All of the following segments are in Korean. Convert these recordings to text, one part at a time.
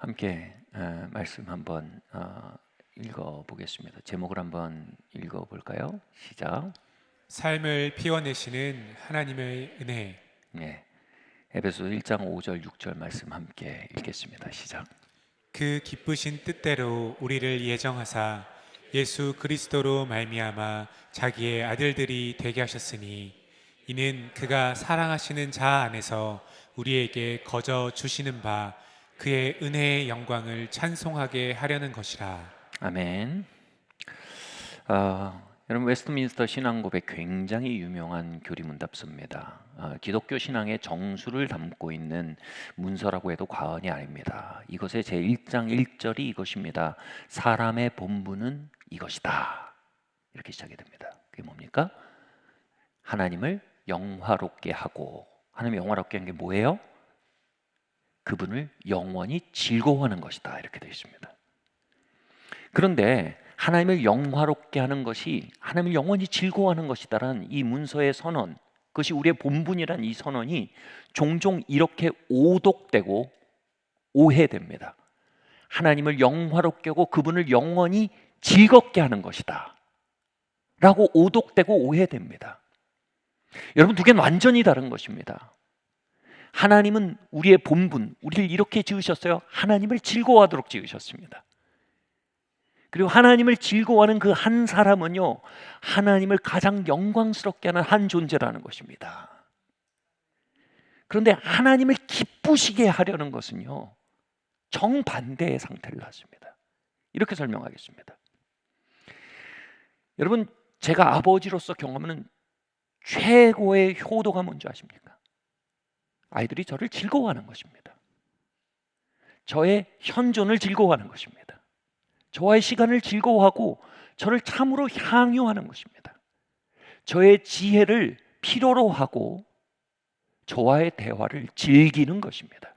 함께 말씀 한번 읽어보겠습니다. 제목을 한번 읽어볼까요? 시작. 삶을 피워내시는 하나님의 은혜. 네, 에베소 1장 5절 6절 말씀 함께 읽겠습니다. 시작. 그 기쁘신 뜻대로 우리를 예정하사 예수 그리스도로 말미암아 자기의 아들들이 되게 하셨으니 이는 그가 사랑하시는 자 안에서 우리에게 거저 주시는 바 그의 은혜의 영광을 찬송하게 하려는 것이라. 아멘. 여러분, 웨스트민스터 신앙고백 굉장히 유명한 교리문답서입니다. 기독교 신앙의 정수를 담고 있는 문서라고 해도 과언이 아닙니다. 이것의 제1장 1절이 이것입니다. 사람의 본분은 이것이다. 이렇게 시작이 됩니다. 그게 뭡니까? 하나님을 영화롭게 하고, 하나님 영화롭게 한 게 뭐예요? 그분을 영원히 즐거워하는 것이다. 이렇게 되어 있습니다. 그런데 하나님을 영화롭게 하는 것이, 하나님을 영원히 즐거워하는 것이다라는 이 문서의 선언, 그것이 우리의 본분이라는 이 선언이 종종 이렇게 오독되고 오해됩니다. 하나님을 영화롭게 하고 그분을 영원히 즐겁게 하는 것이다 라고 오독되고 오해됩니다. 여러분, 두 개는 완전히 다른 것입니다. 하나님은 우리의 본분, 우리를 이렇게 지으셨어요. 하나님을 즐거워하도록 지으셨습니다. 그리고 하나님을 즐거워하는 그 한 사람은요, 하나님을 가장 영광스럽게 하는 한 존재라는 것입니다. 그런데 하나님을 기쁘시게 하려는 것은요, 정반대의 상태를 낳습니다. 이렇게 설명하겠습니다. 여러분, 제가 아버지로서 경험하는 최고의 효도가 뭔지 아십니까? 아이들이 저를 즐거워하는 것입니다. 저의 현존을 즐거워하는 것입니다. 저와의 시간을 즐거워하고 저를 참으로 향유하는 것입니다. 저의 지혜를 필요로 하고 저와의 대화를 즐기는 것입니다.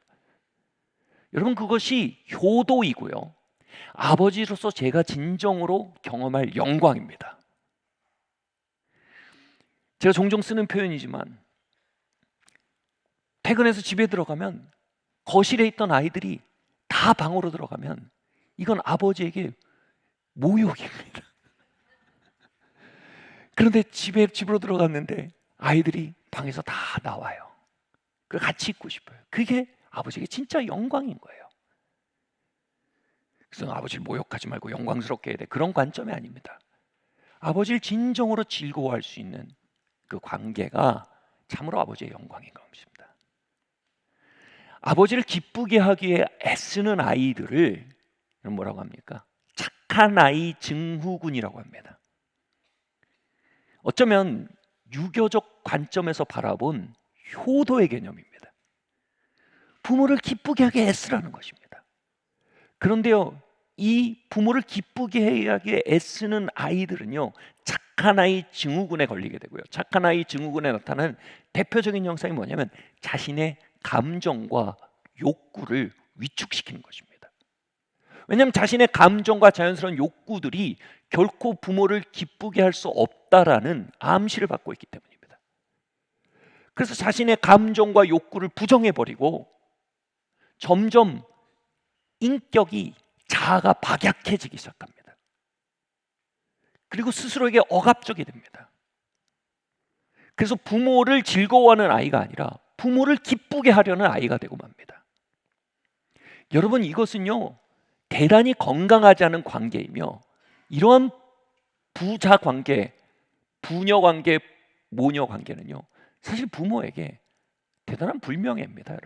여러분, 그것이 효도이고요, 아버지로서 제가 진정으로 경험할 영광입니다. 제가 종종 쓰는 표현이지만, 퇴근해서 집에 들어가면 거실에 있던 아이들이 다 방으로 들어가면 이건 아버지에게 모욕입니다. 그런데 집으로 들어갔는데 아이들이 방에서 다 나와요. 같이 있고 싶어요. 그게 아버지에게 진짜 영광인 거예요. 그래서 아버지를 모욕하지 말고 영광스럽게 해야 돼, 그런 관점이 아닙니다. 아버지를 진정으로 즐거워할 수 있는 그 관계가 참으로 아버지의 영광인 것입니다. 아버지를 기쁘게 하기 위해 애쓰는 아이들을 뭐라고 합니까? 착한 아이 증후군이라고 합니다. 어쩌면 유교적 관점에서 바라본 효도의 개념입니다. 부모를 기쁘게 하게 애쓰라는 것입니다. 그런데요, 이 부모를 기쁘게 하게 애쓰는 아이들은요, 착한 아이 증후군에 걸리게 되고요, 착한 아이 증후군에 나타나는 대표적인 현상이 뭐냐면 자신의 감정과 욕구를 위축시키는 것입니다. 왜냐하면 자신의 감정과 자연스러운 욕구들이 결코 부모를 기쁘게 할 수 없다라는 암시를 받고 있기 때문입니다. 그래서 자신의 감정과 욕구를 부정해버리고 점점 인격이, 자아가 박약해지기 시작합니다. 그리고 스스로에게 억압적이 됩니다. 그래서 부모를 즐거워하는 아이가 아니라 부모를 기쁘게 하려는 아이가 되고 맙니다. 여러분, 이것은요, 대단히 건강하지 않은 관계이며, 이러한 부자 관계, 부녀 관계, 모녀 관계는요, 사실 부모에게 대단한 불명예입니다.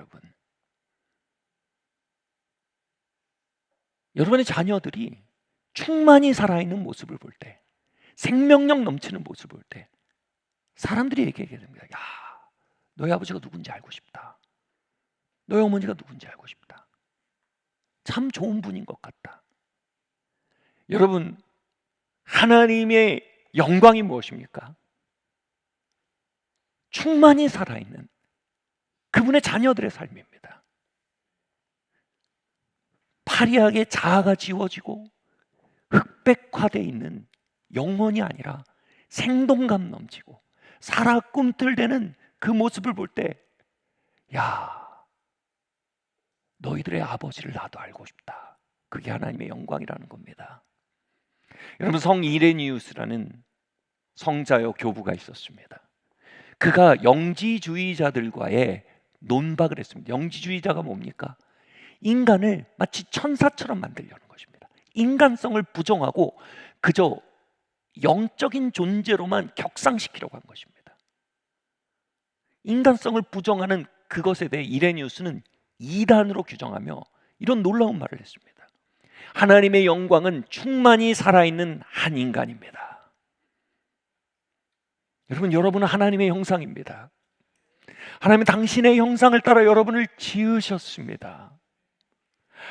여러분의 자녀들이 충만히 살아있는 모습을 볼 때, 생명력 넘치는 모습을 볼 때 사람들이 얘기하게 됩니다. 야, 너희 아버지가 누군지 알고 싶다. 너희 어머니가 누군지 알고 싶다. 참 좋은 분인 것 같다. 여러분, 하나님의 영광이 무엇입니까? 충만히 살아있는 그분의 자녀들의 삶입니다. 파리하게 자아가 지워지고 흑백화되어 있는 영혼이 아니라 생동감 넘치고 살아 꿈틀대는 그 모습을 볼 때, 야, 너희들의 아버지를 나도 알고 싶다. 그게 하나님의 영광이라는 겁니다. 여러분, 성 이레니우스라는 성자여 교부가 있었습니다. 그가 영지주의자들과의 논박을 했습니다. 영지주의자가 뭡니까? 인간을 마치 천사처럼 만들려는 것입니다. 인간성을 부정하고 그저 영적인 존재로만 격상시키려고 한 것입니다. 인간성을 부정하는 그것에 대해 이레니우스는 이단으로 규정하며 이런 놀라운 말을 했습니다. 하나님의 영광은 충만히 살아있는 한 인간입니다. 여러분, 여러분은 하나님의 형상입니다. 하나님은 당신의 형상을 따라 여러분을 지으셨습니다.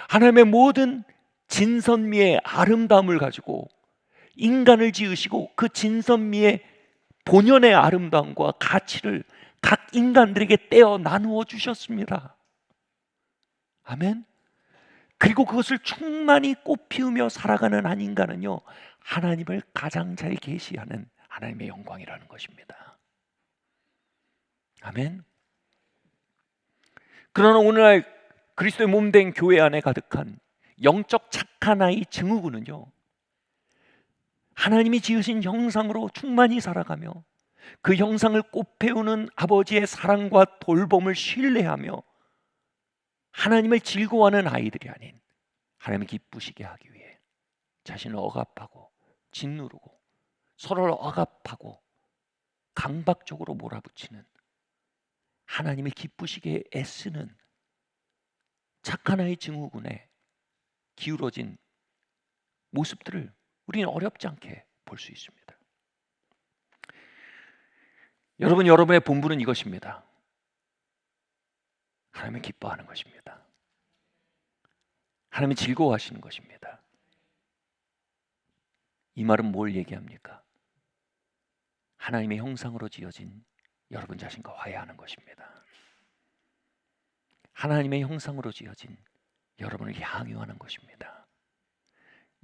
하나님의 모든 진선미의 아름다움을 가지고 인간을 지으시고 그 진선미의 본연의 아름다움과 가치를 각 인간들에게 떼어 나누어 주셨습니다. 아멘. 그리고 그것을 충만히 꽃피우며 살아가는 한 인간은요, 하나님을 가장 잘 계시하는 하나님의 영광이라는 것입니다. 아멘. 그러나 오늘날 그리스도의 몸된 교회 안에 가득한 영적 착한 아이 증후군은요, 하나님이 지으신 형상으로 충만히 살아가며 그 형상을 꽃피우는 아버지의 사랑과 돌봄을 신뢰하며 하나님을 즐거워하는 아이들이 아닌 하나님을 기쁘시게 하기 위해 자신을 억압하고 짓누르고 서로를 억압하고 강박적으로 몰아붙이는, 하나님을 기쁘시게 애쓰는 착한 아이 증후군에 기울어진 모습들을 우리는 어렵지 않게 볼 수 있습니다. 여러분, 여러분의 본분은 이것입니다. 하나님을 기뻐하는 것입니다. 하나님이 즐거워하시는 것입니다. 이 말은 뭘 얘기합니까? 하나님의 형상으로 지어진 여러분 자신과 화해하는 것입니다. 하나님의 형상으로 지어진 여러분을 향유하는 것입니다.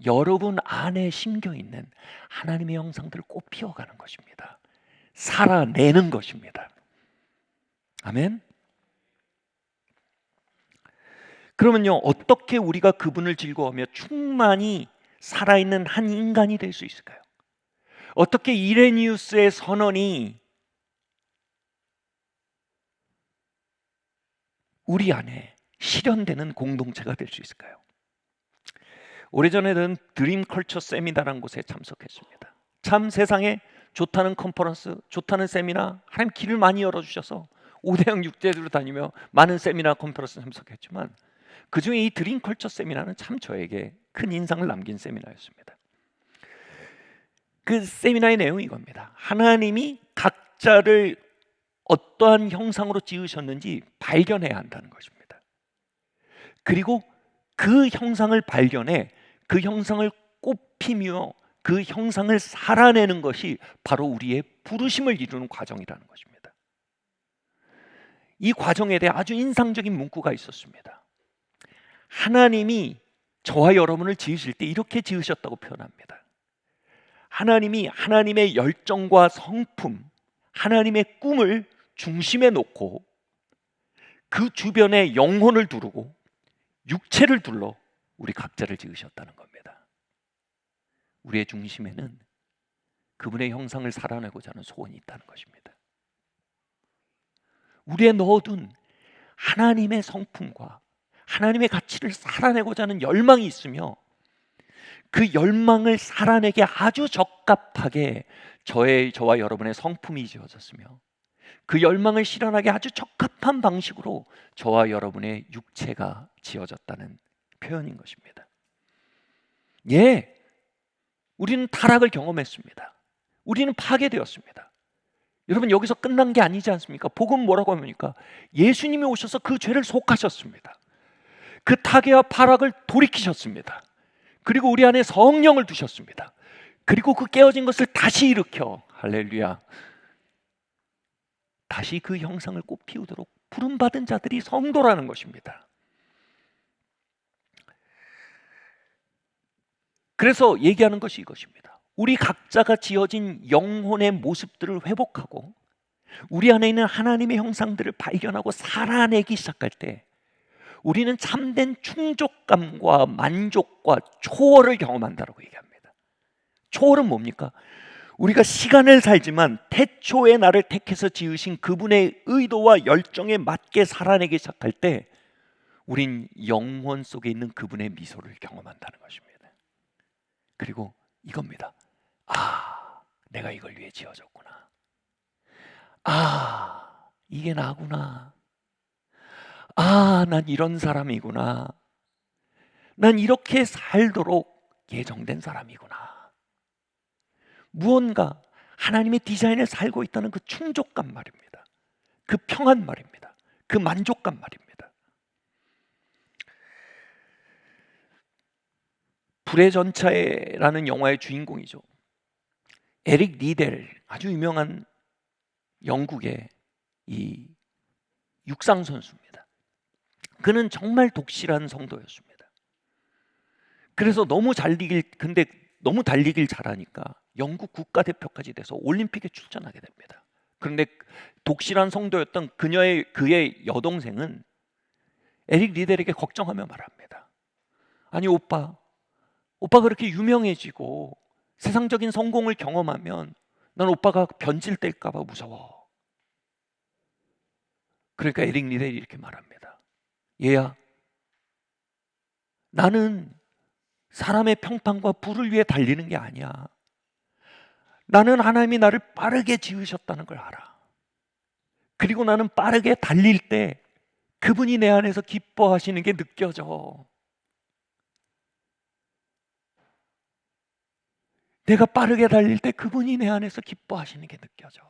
여러분 안에 심겨있는 하나님의 형상들을 꽃피워가는 것입니다. 살아내는 것입니다. 아멘. 그러면요, 어떻게 우리가 그분을 즐거워하며 충만히 살아있는 한 인간이 될 수 있을까요? 어떻게 이레니우스의 선언이 우리 안에 실현되는 공동체가 될 수 있을까요? 오래전에는 드림컬처 세미나라는 곳에 참석했습니다. 참 세상에 좋다는 컨퍼런스, 좋다는 세미나, 하나님 길을 많이 열어주셔서 5대형 6대주로 다니며 많은 세미나 컨퍼런스 참석했지만 그 중에 이 드림컬처 세미나는 참 저에게 큰 인상을 남긴 세미나였습니다. 그 세미나의 내용이 이겁니다. 하나님이 각자를 어떠한 형상으로 지으셨는지 발견해야 한다는 것입니다. 그리고 그 형상을 발견해 그 형상을 꽃피며 그 형상을 살아내는 것이 바로 우리의 부르심을 이루는 과정이라는 것입니다. 이 과정에 대해 아주 인상적인 문구가 있었습니다. 하나님이 저와 여러분을 지으실 때 이렇게 지으셨다고 표현합니다. 하나님이 하나님의 열정과 성품, 하나님의 꿈을 중심에 놓고 그 주변에 영혼을 두르고 육체를 둘러 우리 각자를 지으셨다는 겁니다. 우리의 중심에는 그분의 형상을 살아내고자 하는 소원이 있다는 것입니다. 우리에 넣어둔 하나님의 성품과 하나님의 가치를 살아내고자 하는 열망이 있으며 그 열망을 살아내기에 아주 적합하게 저와 여러분의 성품이 지어졌으며 그 열망을 실현하기 아주 적합한 방식으로 저와 여러분의 육체가 지어졌다는 표현인 것입니다. 예, 우리는 타락을 경험했습니다. 우리는 파괴되었습니다. 여러분, 여기서 끝난 게 아니지 않습니까? 복음 뭐라고 합니까? 예수님이 오셔서 그 죄를 속하셨습니다. 그 타계와 파락을 돌이키셨습니다. 그리고 우리 안에 성령을 두셨습니다. 그리고 그 깨어진 것을 다시 일으켜, 할렐루야, 다시 그 형상을 꽃피우도록 부름받은 자들이 성도라는 것입니다. 그래서 얘기하는 것이 이것입니다. 우리 각자가 지어진 영혼의 모습들을 회복하고 우리 안에 있는 하나님의 형상들을 발견하고 살아내기 시작할 때 우리는 참된 충족감과 만족과 초월을 경험한다고 얘기합니다. 초월은 뭡니까? 우리가 시간을 살지만 태초에 나를 택해서 지으신 그분의 의도와 열정에 맞게 살아내기 시작할 때 우린 영혼 속에 있는 그분의 미소를 경험한다는 것입니다. 그리고 이겁니다. 아, 내가 이걸 위해 지어졌구나. 아, 이게 나구나. 아, 난 이런 사람이구나. 난 이렇게 살도록 예정된 사람이구나. 무언가 하나님의 디자인에 살고 있다는 그 충족감 말입니다. 그 평안 말입니다. 그 만족감 말입니다. 불의 전차에라는 영화의 주인공이죠. 에릭 리델, 아주 유명한 영국의 이 육상 선수입니다. 그는 정말 독실한 성도였습니다. 그래서 너무 달리길 잘하니까 영국 국가대표까지 돼서 올림픽에 출전하게 됩니다. 그런데 독실한 성도였던 그의 여동생은 에릭 리델에게 걱정하며 말합니다. 아니 오빠 그렇게 유명해지고 세상적인 성공을 경험하면 난 오빠가 변질될까 봐 무서워. 그러니까 에릭 리델이 이렇게 말합니다. 얘야, 나는 사람의 평판과 부를 위해 달리는 게 아니야. 나는 하나님이 나를 빠르게 지으셨다는 걸 알아. 그리고 나는 빠르게 달릴 때 그분이 내 안에서 기뻐하시는 게 느껴져. 내가 빠르게 달릴 때 그분이 내 안에서 기뻐하시는 게 느껴져.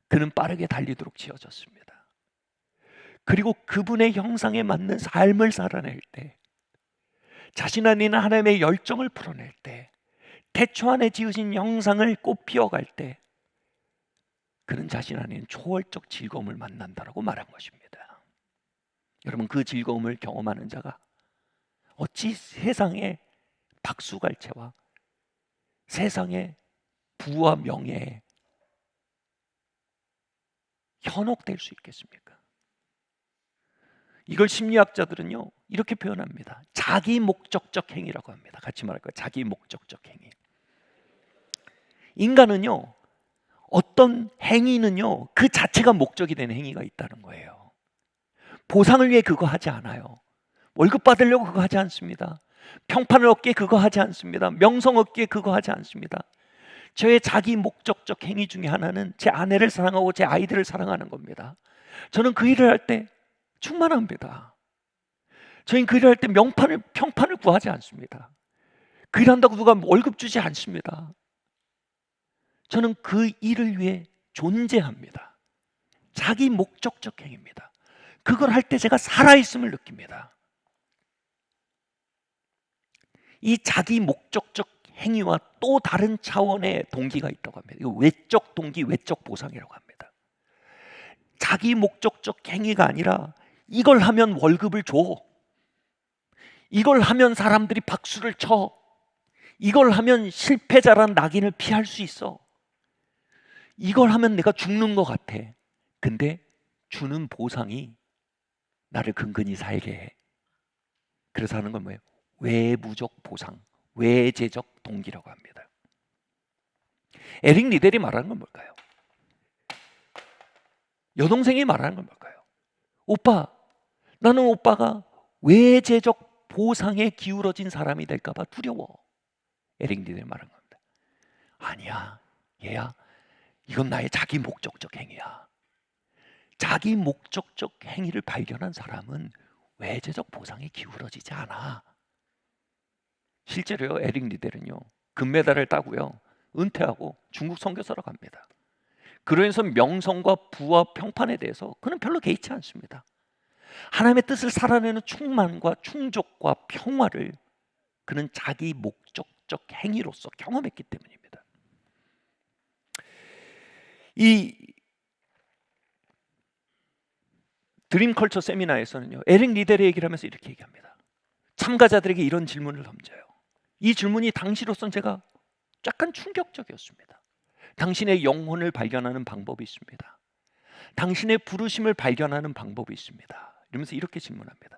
그는 빠르게 달리도록 지어졌습니다. 그리고 그분의 형상에 맞는 삶을 살아낼 때, 자신 안에 있는 하나님의 열정을 풀어낼 때, 태초 안에 지으신 형상을 꽃 피워갈 때 그는 자신 안에 있는 초월적 즐거움을 만난다라고 말한 것입니다. 여러분, 그 즐거움을 경험하는 자가 어찌 세상에 박수갈채와 세상의 부와 명예에 현혹될 수 있겠습니까? 이걸 심리학자들은요 이렇게 표현합니다. 자기 목적적 행위라고 합니다. 같이 말할까요? 자기 목적적 행위. 인간은요 어떤 행위는요 그 자체가 목적이 되는 행위가 있다는 거예요. 보상을 위해 그거 하지 않아요. 월급 받으려고 그거 하지 않습니다. 평판을 얻기에 그거 하지 않습니다. 명성 얻기에 그거 하지 않습니다. 저의 자기 목적적 행위 중에 하나는 제 아내를 사랑하고 제 아이들을 사랑하는 겁니다. 저는 그 일을 할 때 충만합니다. 저희는 그 일을 할 때 평판을 구하지 않습니다. 그 일한다고 누가 월급 주지 않습니다. 저는 그 일을 위해 존재합니다. 자기 목적적 행위입니다. 그걸 할 때 제가 살아있음을 느낍니다. 이 자기 목적적 행위와 또 다른 차원의 동기가 있다고 합니다. 이거 외적 동기, 외적 보상이라고 합니다. 자기 목적적 행위가 아니라 이걸 하면 월급을 줘. 이걸 하면 사람들이 박수를 쳐. 이걸 하면 실패자란 낙인을 피할 수 있어. 이걸 하면 내가 죽는 것 같아. 근데 주는 보상이 나를 근근히 살게 해. 그래서 하는 건 뭐예요? 외부적 보상, 외재적 동기라고 합니다. 에릭 리델이 말하는 건 뭘까요? 여동생이 말하는 건 뭘까요? 오빠, 나는 오빠가 외재적 보상에 기울어진 사람이 될까 봐 두려워. 에릭 리델이 말하는 겁니다. 아니야, 얘야, 이건 나의 자기 목적적 행위야. 자기 목적적 행위를 발견한 사람은 외재적 보상에 기울어지지 않아. 실제로요, 에릭 리델은요 금메달을 따고요 은퇴하고 중국 선교사로 갑니다. 그러면서 명성과 부와 평판에 대해서 그는 별로 개의치 않습니다. 하나님의 뜻을 살아내는 충만과 충족과 평화를 그는 자기 목적적 행위로서 경험했기 때문입니다. 이 드림컬처 세미나에서는요 에릭 리델의 얘기를 하면서 이렇게 얘기합니다. 참가자들에게 이런 질문을 던져요. 이 질문이 당시로선 제가 약간 충격적이었습니다. 당신의 영혼을 발견하는 방법이 있습니다. 당신의 부르심을 발견하는 방법이 있습니다. 이러면서 이렇게 질문합니다.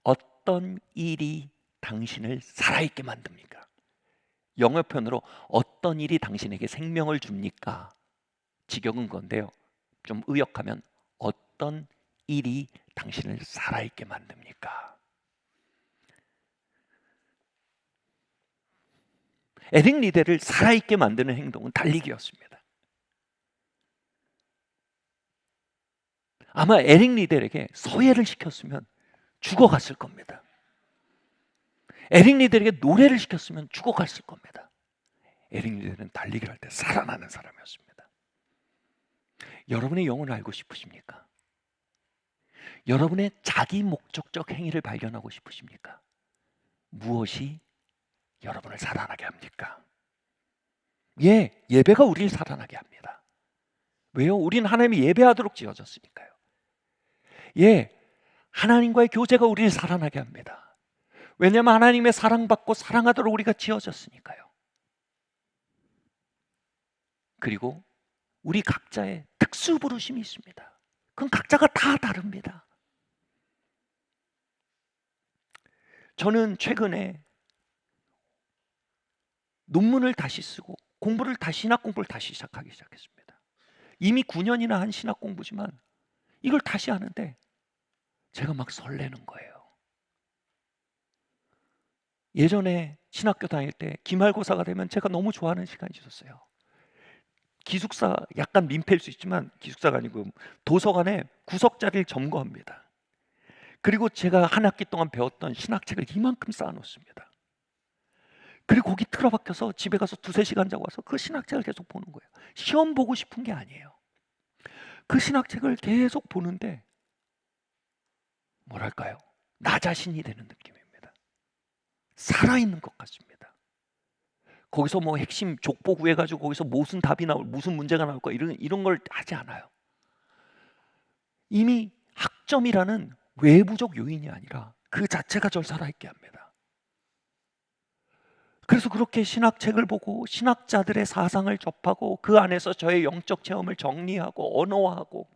어떤 일이 당신을 살아있게 만듭니까? 영어 표현으로 어떤 일이 당신에게 생명을 줍니까? 직역은 건데요. 좀 의역하면 어떤 일이 당신을 살아있게 만듭니까? 에릭 리데를 살아있게 만드는 행동은 달리기였습니다. 아마 에릭 리델에게 서예를 시켰으면 죽어갔을 겁니다. 에릭 리델에게 노래를 시켰으면 죽어갔을 겁니다. 에릭 리델은 달리기를 할 때 살아나는 사람이었습니다. 여러분의 영혼을 알고 싶으십니까? 여러분의 자기 목적적 행위를 발견하고 싶으십니까? 무엇이 여러분을 살아나게 합니까? 예배가 우리를 살아나게 합니다. 왜요? 우리는 하나님이 예배하도록 지어졌으니까요. 하나님과의 교제가 우리를 살아나게 합니다. 왜냐하면 하나님의 사랑받고 사랑하도록 우리가 지어졌으니까요. 그리고 우리 각자의 특수 부르심이 있습니다. 그건 각자가 다 다릅니다. 저는 최근에 논문을 다시 쓰고 신학 공부를 다시 시작하기 시작했습니다. 이미 9년이나 한 신학 공부지만 이걸 다시 하는데 제가 막 설레는 거예요. 예전에 신학교 다닐 때 기말고사가 되면 제가 너무 좋아하는 시간이 있었어요. 기숙사, 약간 민폐일 수 있지만 기숙사가 아니고 도서관에 구석자리를 점거합니다. 그리고 제가 한 학기 동안 배웠던 신학책을 이만큼 쌓아놓습니다. 그리고 거기 틀어박혀서 집에 가서 2-3시간 자고 와서 그 신학책을 계속 보는 거예요. 시험 보고 싶은 게 아니에요. 그 신학책을 계속 보는데 뭐랄까요? 나 자신이 되는 느낌입니다. 살아있는 것 같습니다. 거기서 뭐 핵심 족보 구해가지고 거기서 무슨 답이 나올, 무슨 문제가 나올까 이런 걸 하지 않아요. 이미 학점이라는 외부적 요인이 아니라 그 자체가 절 살아있게 합니다. 그래서 그렇게 신학책을 보고 신학자들의 사상을 접하고 그 안에서 저의 영적 체험을 정리하고 언어화하고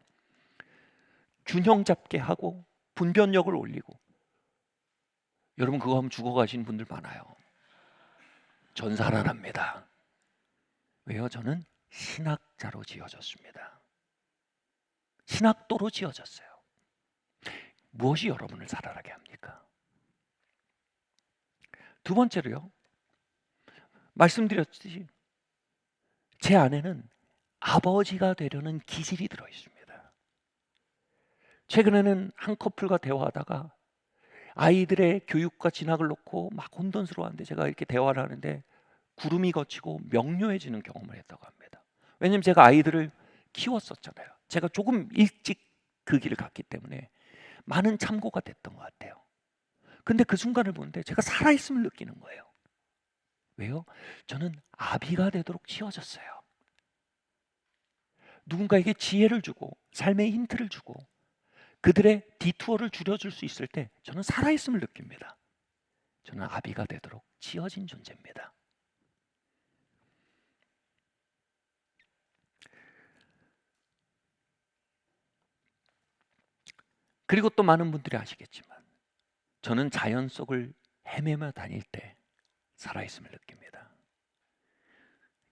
균형 잡게 하고 분별력을 올리고, 여러분 그거 하면 죽어가시는 분들 많아요. 전 살아납니다. 왜요? 저는 신학자로 지어졌습니다. 신학도로 지어졌어요. 무엇이 여러분을 살아나게 합니까? 두 번째로요, 말씀드렸듯이 제 안에는 아버지가 되려는 기질이 들어있습니다. 최근에는 한 커플과 대화하다가 아이들의 교육과 진학을 놓고 막 혼돈스러워하는데 제가 이렇게 대화를 하는데 구름이 걷히고 명료해지는 경험을 했다고 합니다. 왜냐하면 제가 아이들을 키웠었잖아요. 제가 조금 일찍 그 길을 갔기 때문에 많은 참고가 됐던 것 같아요. 근데 그 순간을 보는데 제가 살아있음을 느끼는 거예요. 왜요? 저는 아비가 되도록 지어졌어요. 누군가에게 지혜를 주고 삶의 힌트를 주고 그들의 디투어를 줄여줄 수 있을 때 저는 살아있음을 느낍니다. 저는 아비가 되도록 지어진 존재입니다. 그리고 또 많은 분들이 아시겠지만 저는 자연 속을 헤매며 다닐 때 살아있음을 느낍니다.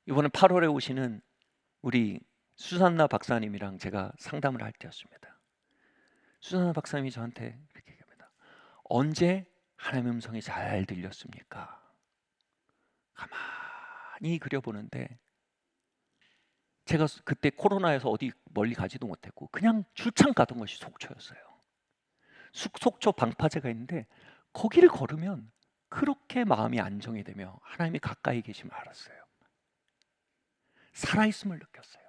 이번에 8월에 오시는 우리 수산나 박사님이랑 제가 상담을 할 때였습니다. 수산나 박사님이 저한테 이렇게 얘기합니다. 언제 하나님의 음성이 잘 들렸습니까? 가만히 그려보는데 제가 그때 코로나에서 어디 멀리 가지도 못했고 그냥 출장 가던 것이 속초였어요. 속초 방파제가 있는데 거기를 걸으면 그렇게 마음이 안정이 되며 하나님이 가까이 계심을 알았어요. 살아있음을 느꼈어요.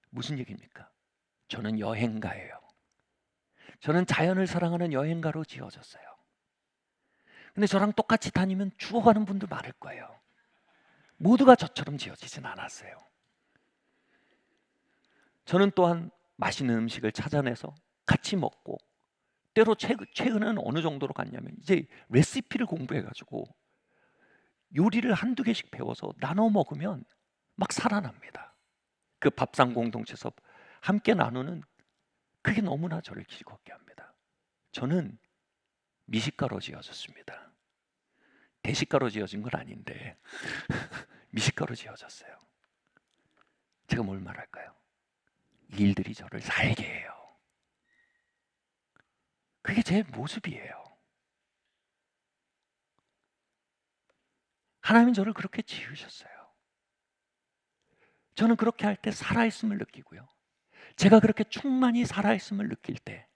무슨 얘기입니까? 저는 여행가예요. 저는 자연을 사랑하는 여행가로 지어졌어요. 근데 저랑 똑같이 다니면 죽어가는 분들 많을 거예요. 모두가 저처럼 지어지진 않았어요. 저는 또한 맛있는 음식을 찾아내서 같이 먹고, 때로 최근에는 어느 정도로 갔냐면 이제 레시피를 공부해가지고 요리를 한두 개씩 배워서 나눠 먹으면 막 살아납니다. 그 밥상 공동체에서 함께 나누는 그게 너무나 저를 즐겁게 합니다. 저는 미식가로 지어졌습니다. 대식가로 지어진 건 아닌데 미식가로 지어졌어요. 제가 뭘 말할까요? 이 일들이 저를 살게 해요. 그게 제 모습이에요. 하나님은 저를 그렇게 지으셨어요. 저는 그렇게 할 때 살아있음을 느끼고요. 제가 그렇게 충만히 살아있음을 느낄 때,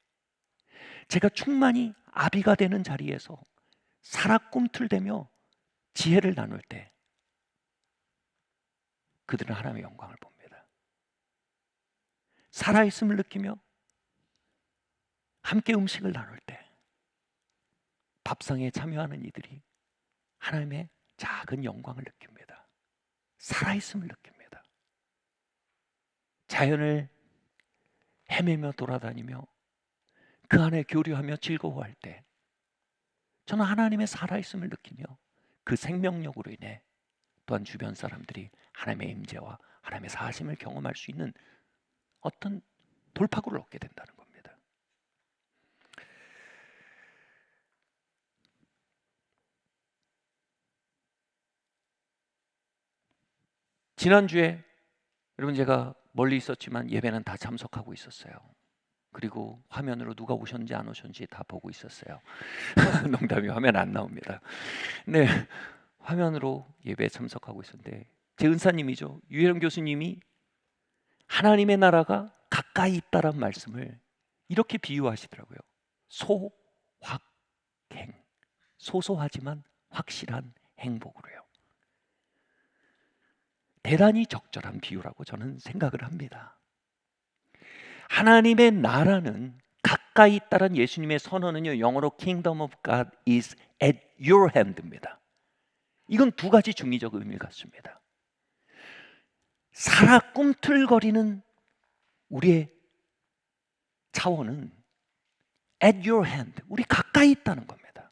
제가 충만히 아비가 되는 자리에서 살아 꿈틀대며 지혜를 나눌 때, 그들은 하나님의 영광을 봅니다. 살아있음을 느끼며 함께 음식을 나눌 때, 밥상에 참여하는 이들이 하나님의 작은 영광을 느낍니다. 살아있음을 느낍니다. 자연을 헤매며 돌아다니며 그 안에 교류하며 즐거워할 때 저는 하나님의 살아있음을 느끼며 그 생명력으로 인해 또한 주변 사람들이 하나님의 임재와 하나님의 사심을 경험할 수 있는 어떤 돌파구를 얻게 된다는 겁니다. 지난주에 여러분 제가 멀리 있었지만 예배는 다 참석하고 있었어요. 그리고 화면으로 누가 오셨는지 안 오셨는지 다 보고 있었어요. 농담이 화면 안 나옵니다. 네, 화면으로 예배에 참석하고 있었는데 제 은사님이죠. 유혜령 교수님이 하나님의 나라가 가까이 있다란 말씀을 이렇게 비유하시더라고요. 소확행, 소소하지만 확실한 행복으로요. 대단히 적절한 비유라고 저는 생각을 합니다. 하나님의 나라는 가까이 있다는 예수님의 선언은요, 영어로 Kingdom of God is at your hand입니다. 이건 두 가지 중의적 의미를 갖습니다. 살아 꿈틀거리는 우리의 차원은 at your hand, 우리 가까이 있다는 겁니다.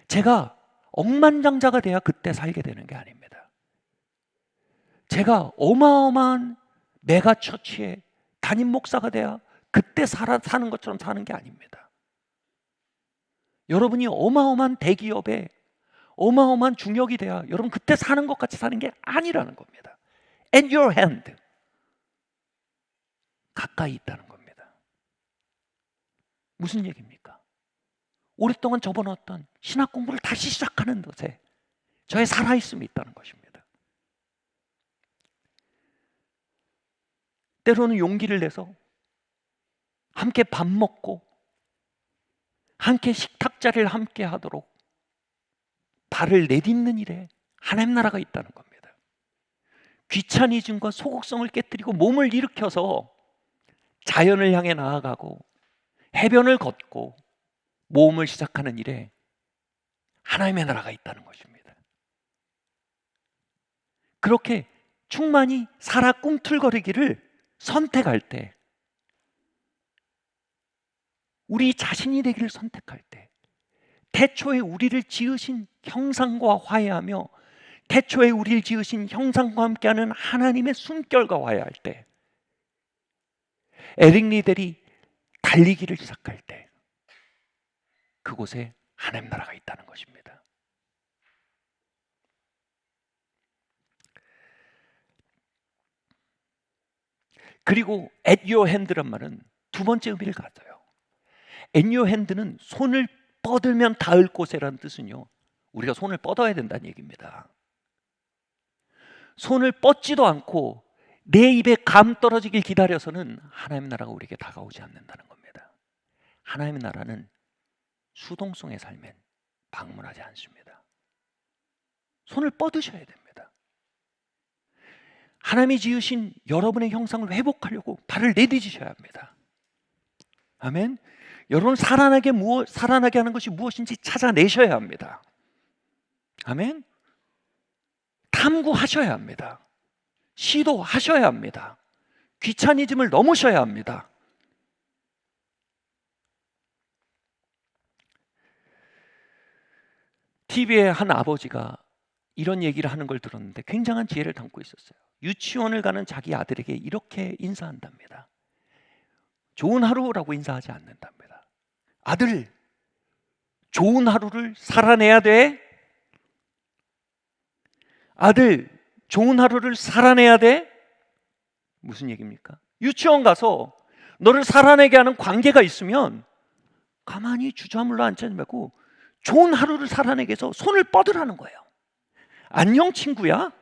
제가 억만장자가 돼야 그때 살게 되는 게 아닙니다. 제가 어마어마한 메가처치에 담임 목사가 돼야 그때 사는 것처럼 사는 게 아닙니다. 여러분이 어마어마한 대기업에 어마어마한 중역이 돼야 여러분 그때 사는 것 같이 사는 게 아니라는 겁니다. At your hand, 가까이 있다는 겁니다. 무슨 얘기입니까? 오랫동안 접어놓았던 신학 공부를 다시 시작하는 것에 저의 살아있음이 있다는 것입니다. 때로는 용기를 내서 함께 밥 먹고 함께 식탁 자리를 함께 하도록 발을 내딛는 일에 하나님 나라가 있다는 겁니다. 귀차니즘과 소극성을 깨뜨리고 몸을 일으켜서 자연을 향해 나아가고 해변을 걷고 모험을 시작하는 일에 하나님의 나라가 있다는 것입니다. 그렇게 충만히 살아 꿈틀거리기를 선택할 때, 우리 자신이 되기를 선택할 때, 태초에 우리를 지으신 형상과 화해하며 태초에 우리를 지으신 형상과 함께하는 하나님의 숨결과 화해할 때, 에릭 리델이 달리기를 시작할 때 그곳에 하나님 나라가 있다는 것입니다. 그리고 at your hand란 말은 두 번째 의미를 가져요. at your hand는 손을 뻗으면 닿을 곳이라는 뜻은요, 우리가 손을 뻗어야 된다는 얘기입니다. 손을 뻗지도 않고 내 입에 감 떨어지길 기다려서는 하나님의 나라가 우리에게 다가오지 않는다는 겁니다. 하나님의 나라는 수동성의 삶엔 방문하지 않습니다. 손을 뻗으셔야 됩니다. 하나님이 지으신 여러분의 형상을 회복하려고 발을 내딛으셔야 합니다. 아멘. 여러분 살아나게 하는 것이 무엇인지 찾아내셔야 합니다. 아멘. 탐구하셔야 합니다. 시도하셔야 합니다. 귀차니즘을 넘으셔야 합니다. TV에 한 아버지가 이런 얘기를 하는 걸 들었는데 굉장한 지혜를 담고 있었어요. 유치원을 가는 자기 아들에게 이렇게 인사한답니다. 좋은 하루라고 인사하지 않는답니다. 아들, 좋은 하루를 살아내야 돼. 아들, 좋은 하루를 살아내야 돼. 무슨 얘기입니까? 유치원 가서 너를 살아내게 하는 관계가 있으면 가만히 주저물러 앉지 말고 좋은 하루를 살아내게 해서 손을 뻗으라는 거예요. 안녕 친구야.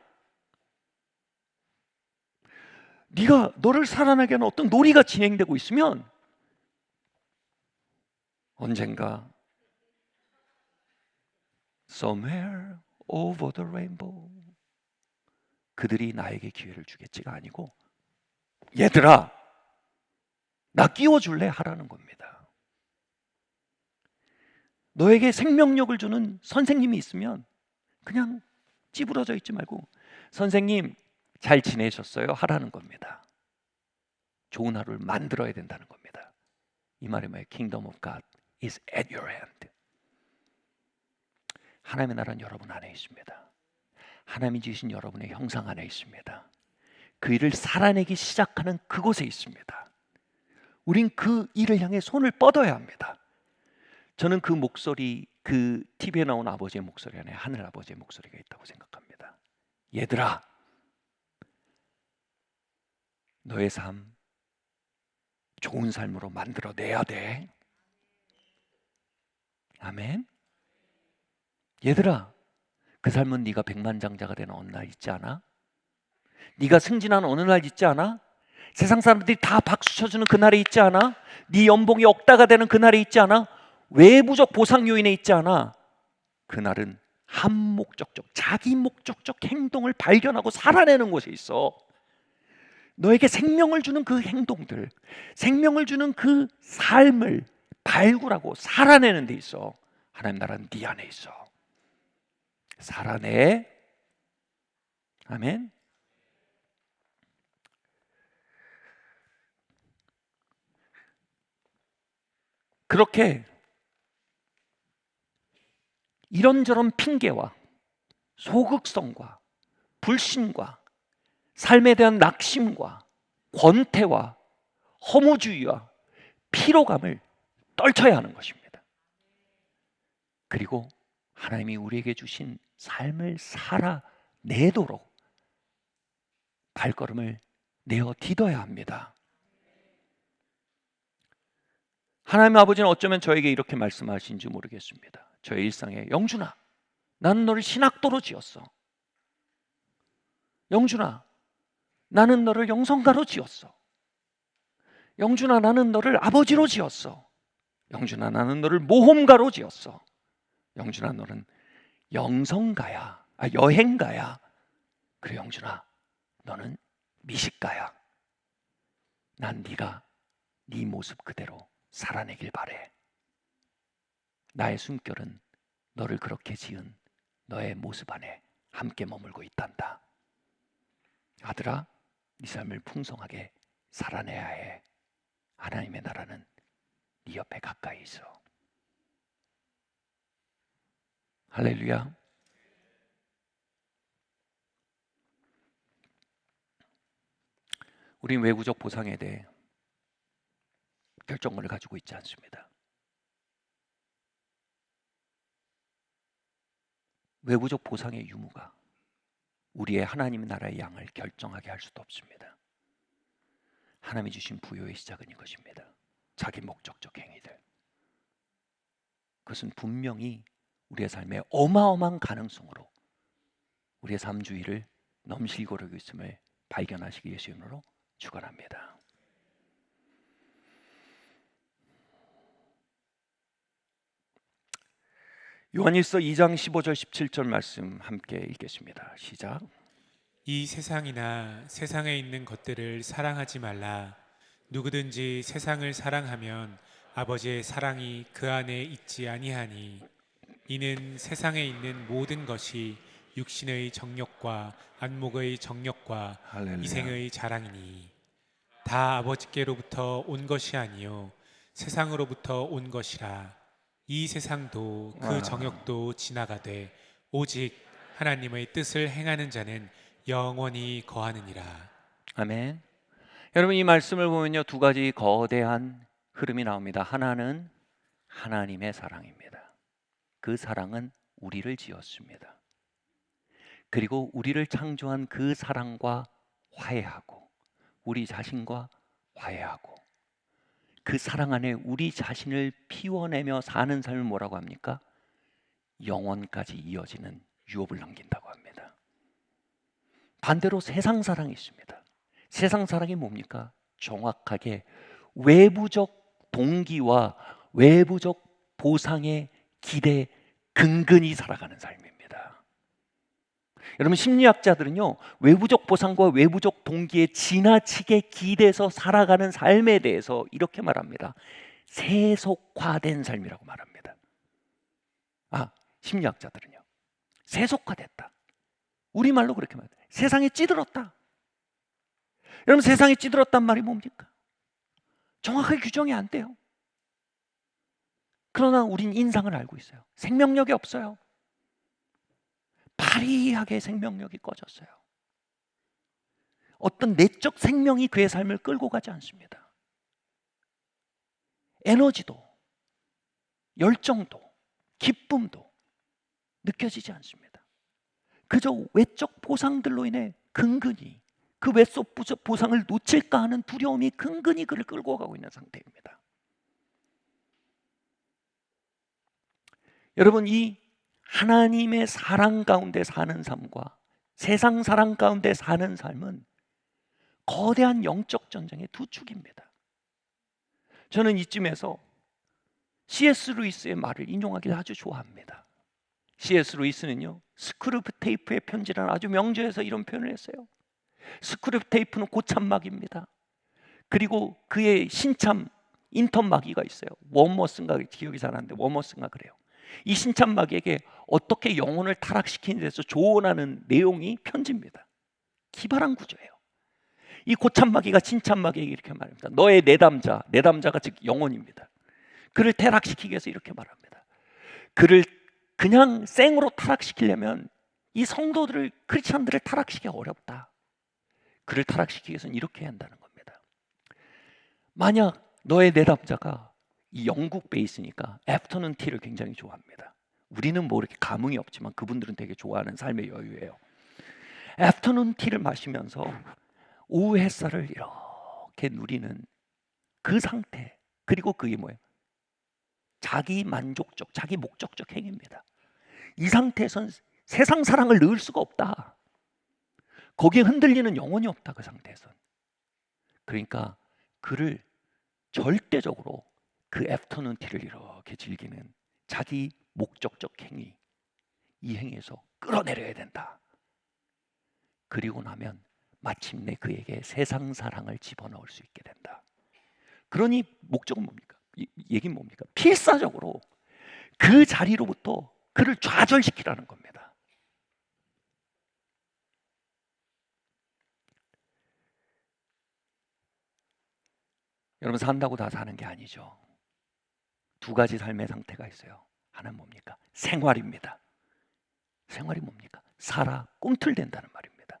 네가 너를 살아나게 하는 어떤 놀이가 진행되고 있으면 언젠가 somewhere over the rainbow 그들이 나에게 기회를 주겠지가 아니고 얘들아 나 끼워줄래 하라는 겁니다. 너에게 생명력을 주는 선생님이 있으면 그냥 찌부러져 있지 말고 선생님 잘 지내셨어요? 하라는 겁니다. 좋은 하루를 만들어야 된다는 겁니다. 이 말이 뭐예요? Kingdom of God is at your hand. 하나님의 나라는 여러분 안에 있습니다. 하나님이 지으신 여러분의 형상 안에 있습니다. 그 일을 살아내기 시작하는 그곳에 있습니다. 우린 그 일을 향해 손을 뻗어야 합니다. 저는 그 목소리, 그 TV에 나온 아버지의 목소리 안에 하늘 아버지의 목소리가 있다고 생각합니다. 얘들아, 너의 삶 좋은 삶으로 만들어내야 돼. 아멘. 얘들아, 그 삶은 네가 백만장자가 되는 어느 날 있지 않아? 네가 승진하는 어느 날 있지 않아? 세상 사람들이 다 박수 쳐주는 그날이 있지 않아? 네 연봉이 억다가 되는 그날이 있지 않아? 외부적 보상 요인에 있지 않아? 그날은 한 목적적, 자기 목적적 행동을 발견하고 살아내는 곳에 있어. 너에게 생명을 주는 그 행동들, 생명을 주는 그 삶을 발굴하고 살아내는 데 있어. 하나님 나라는 네 안에 있어. 살아내. 아멘. 그렇게 이런저런 핑계와 소극성과 불신과 삶에 대한 낙심과 권태와 허무주의와 피로감을 떨쳐야 하는 것입니다. 그리고 하나님이 우리에게 주신 삶을 살아내도록 발걸음을 내어 디뎌야 합니다. 하나님 아버지는 어쩌면 저에게 이렇게 말씀하신지 모르겠습니다. 저의 일상에 영준아, 나는 너를 신학도로 지었어. 영준아, 나는 너를 영성가로 지었어. 영준아, 나는 너를 아버지로 지었어. 영준아, 나는 너를 모험가로 지었어. 영준아, 너는 영성가야. 여행가야. 그래 영준아, 너는 미식가야. 난 네가 네 모습 그대로 살아내길 바래. 나의 숨결은 너를 그렇게 지은 너의 모습 안에 함께 머물고 있단다. 아들아, 네 삶을 풍성하게 살아내야 해. 하나님의 나라는 네 옆에 가까이 있어. 할렐루야. 우린 외부적 보상에 대해 결정권을 가지고 있지 않습니다. 외부적 보상의 유무가 우리의 하나님 나라의 양을 결정하게 할 수도 없습니다. 하나님이 주신 부요의 시작은 이것입니다. 자기 목적적 행위들. 그것은 분명히 우리의 삶의 어마어마한 가능성으로 우리의 삶 주위를 넘실거리고 있음을 발견하시기 위해서 이름으로 축원합니다. 요한일서 2장 15절 17절 말씀 함께 읽겠습니다. 시작. 이 세상이나 세상에 있는 것들을 사랑하지 말라. 누구든지 세상을 사랑하면 아버지의 사랑이 그 안에 있지 아니하니 이는 세상에 있는 모든 것이 육신의 정욕과 안목의 정욕과 할렐루야. 이생의 자랑이니 다 아버지께로부터 온 것이 아니요 세상으로부터 온 것이라. 이 세상도 그 정욕도 지나가되 오직 하나님의 뜻을 행하는 자는 영원히 거하느니라. 아멘. 여러분 이 말씀을 보면요 두 가지 거대한 흐름이 나옵니다. 하나는 하나님의 사랑입니다. 그 사랑은 우리를 지었습니다. 그리고 우리를 창조한 그 사랑과 화해하고 우리 자신과 화해하고 그 사랑 안에 우리 자신을 피워내며 사는 삶을 뭐라고 합니까? 영원까지 이어지는 유업을 남긴다고 합니다. 반대로 세상 사랑이 있습니다. 세상 사랑이 뭡니까? 정확하게 외부적 동기와 외부적 보상의 기대에 근근히 살아가는 삶입니다. 여러분, 심리학자들은요, 외부적 보상과 외부적 동기에 지나치게 기대서 살아가는 삶에 대해서 이렇게 말합니다. 세속화된 삶이라고 말합니다. 심리학자들은요, 세속화됐다. 우리말로 그렇게 말합니다. 세상에 찌들었다. 여러분, 세상에 찌들었단 말이 뭡니까? 정확하게 규정이 안 돼요. 그러나 우린 인상을 알고 있어요. 생명력이 없어요. 파리하게 생명력이 꺼졌어요. 어떤 내적 생명이 그의 삶을 끌고 가지 않습니다. 에너지도, 열정도, 기쁨도 느껴지지 않습니다. 그저 외적 보상들로 인해 근근히 그 외적 보상을 놓칠까 하는 두려움이 근근히 그를 끌고 가고 있는 상태입니다. 여러분, 이 하나님의 사랑 가운데 사는 삶과 세상 사랑 가운데 사는 삶은 거대한 영적 전쟁의 두 축입니다. 저는 이쯤에서 C.S. 루이스의 말을 인용하기를 아주 좋아합니다. C.S. 루이스는요, 스크루브 테이프의 편지라는 아주 명저에서 이런 표현을 했어요. 스크루브 테이프는 고참마귀입니다. 그리고 그의 신참 인턴마귀가 있어요. 워머스인가, 기억이 잘 안 나는데 워머스인가 그래요. 이 신참마귀에게 어떻게 영혼을 타락시키는 데서 조언하는 내용이 편지입니다. 기발한 구조예요. 이 고참마귀가 신참마귀에게 이렇게 말합니다. 너의 내담자가 즉 영혼입니다. 그를 타락시키기 위해서 이렇게 말합니다. 그를 그냥 생으로 타락시키려면 이 성도들을, 크리스찬들을 타락시키기가 어렵다. 그를 타락시키기 위해서는 이렇게 해야 한다는 겁니다. 만약 너의 내담자가 이 영국 베이스니까 애프터눈 티를 굉장히 좋아합니다. 우리는 뭐 이렇게 감흥이 없지만 그분들은 되게 좋아하는 삶의 여유예요. 애프터눈 티를 마시면서 오후 햇살을 이렇게 누리는 그 상태, 그리고 그게 뭐예요? 자기 만족적, 자기 목적적 행위입니다. 이 상태에선 세상 사랑을 넣을 수가 없다. 거기에 흔들리는 영혼이 없다. 그 상태에선. 그러니까 그를 절대적으로 그 애프터눈 티를 이렇게 즐기는 자기 목적적 행위, 이 행위에서 끌어내려야 된다. 그리고 나면 마침내 그에게 세상 사랑을 집어넣을 수 있게 된다. 그러니 목적은 뭡니까? 얘기는 뭡니까? 필사적으로 그 자리로부터 그를 좌절시키라는 겁니다. 여러분, 산다고 다 사는 게 아니죠. 두 가지 삶의 상태가 있어요. 하나는 뭡니까? 생활입니다. 생활이 뭡니까? 살아 꿈틀댄다는 말입니다.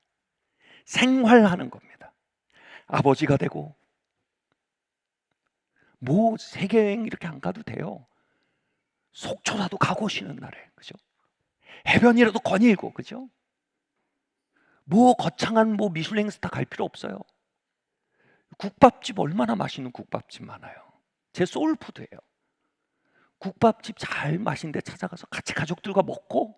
생활하는 겁니다. 아버지가 되고 뭐 세계여행 이렇게 안 가도 돼요. 속초라도 가고 쉬는 날에, 그죠? 해변이라도 거닐고, 그죠? 뭐 거창한 뭐 미슐랭 스타 갈 필요 없어요. 국밥집 얼마나 맛있는 국밥집 많아요. 제 소울푸드예요. 국밥집 잘 맛있는 데 찾아가서 같이 가족들과 먹고,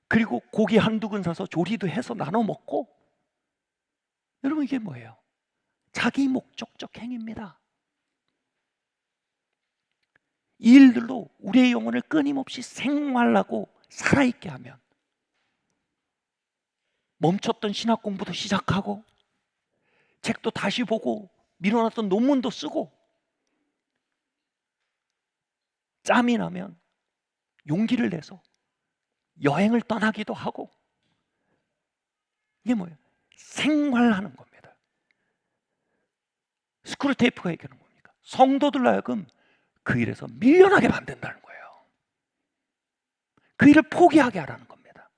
그리고 고기 한두 근 사서 조리도 해서 나눠 먹고. 여러분, 이게 뭐예요? 자기 목적적 행위입니다. 이 일들로 우리의 영혼을 끊임없이 생활하고 살아있게 하면 멈췄던 신학 공부도 시작하고 책도 다시 보고 미뤄놨던 논문도 쓰고, 짬이 나면 용기를 내서 여행을 떠나기도 하고. 이게 뭐예요? 생활하는 겁니다. 스크루테이프가 얘기하는 뭡니까? 성도들로 하여금 그 일에서 밀려나게 만든다는 거예요. 그 일을 포기하게 하라는 겁니다.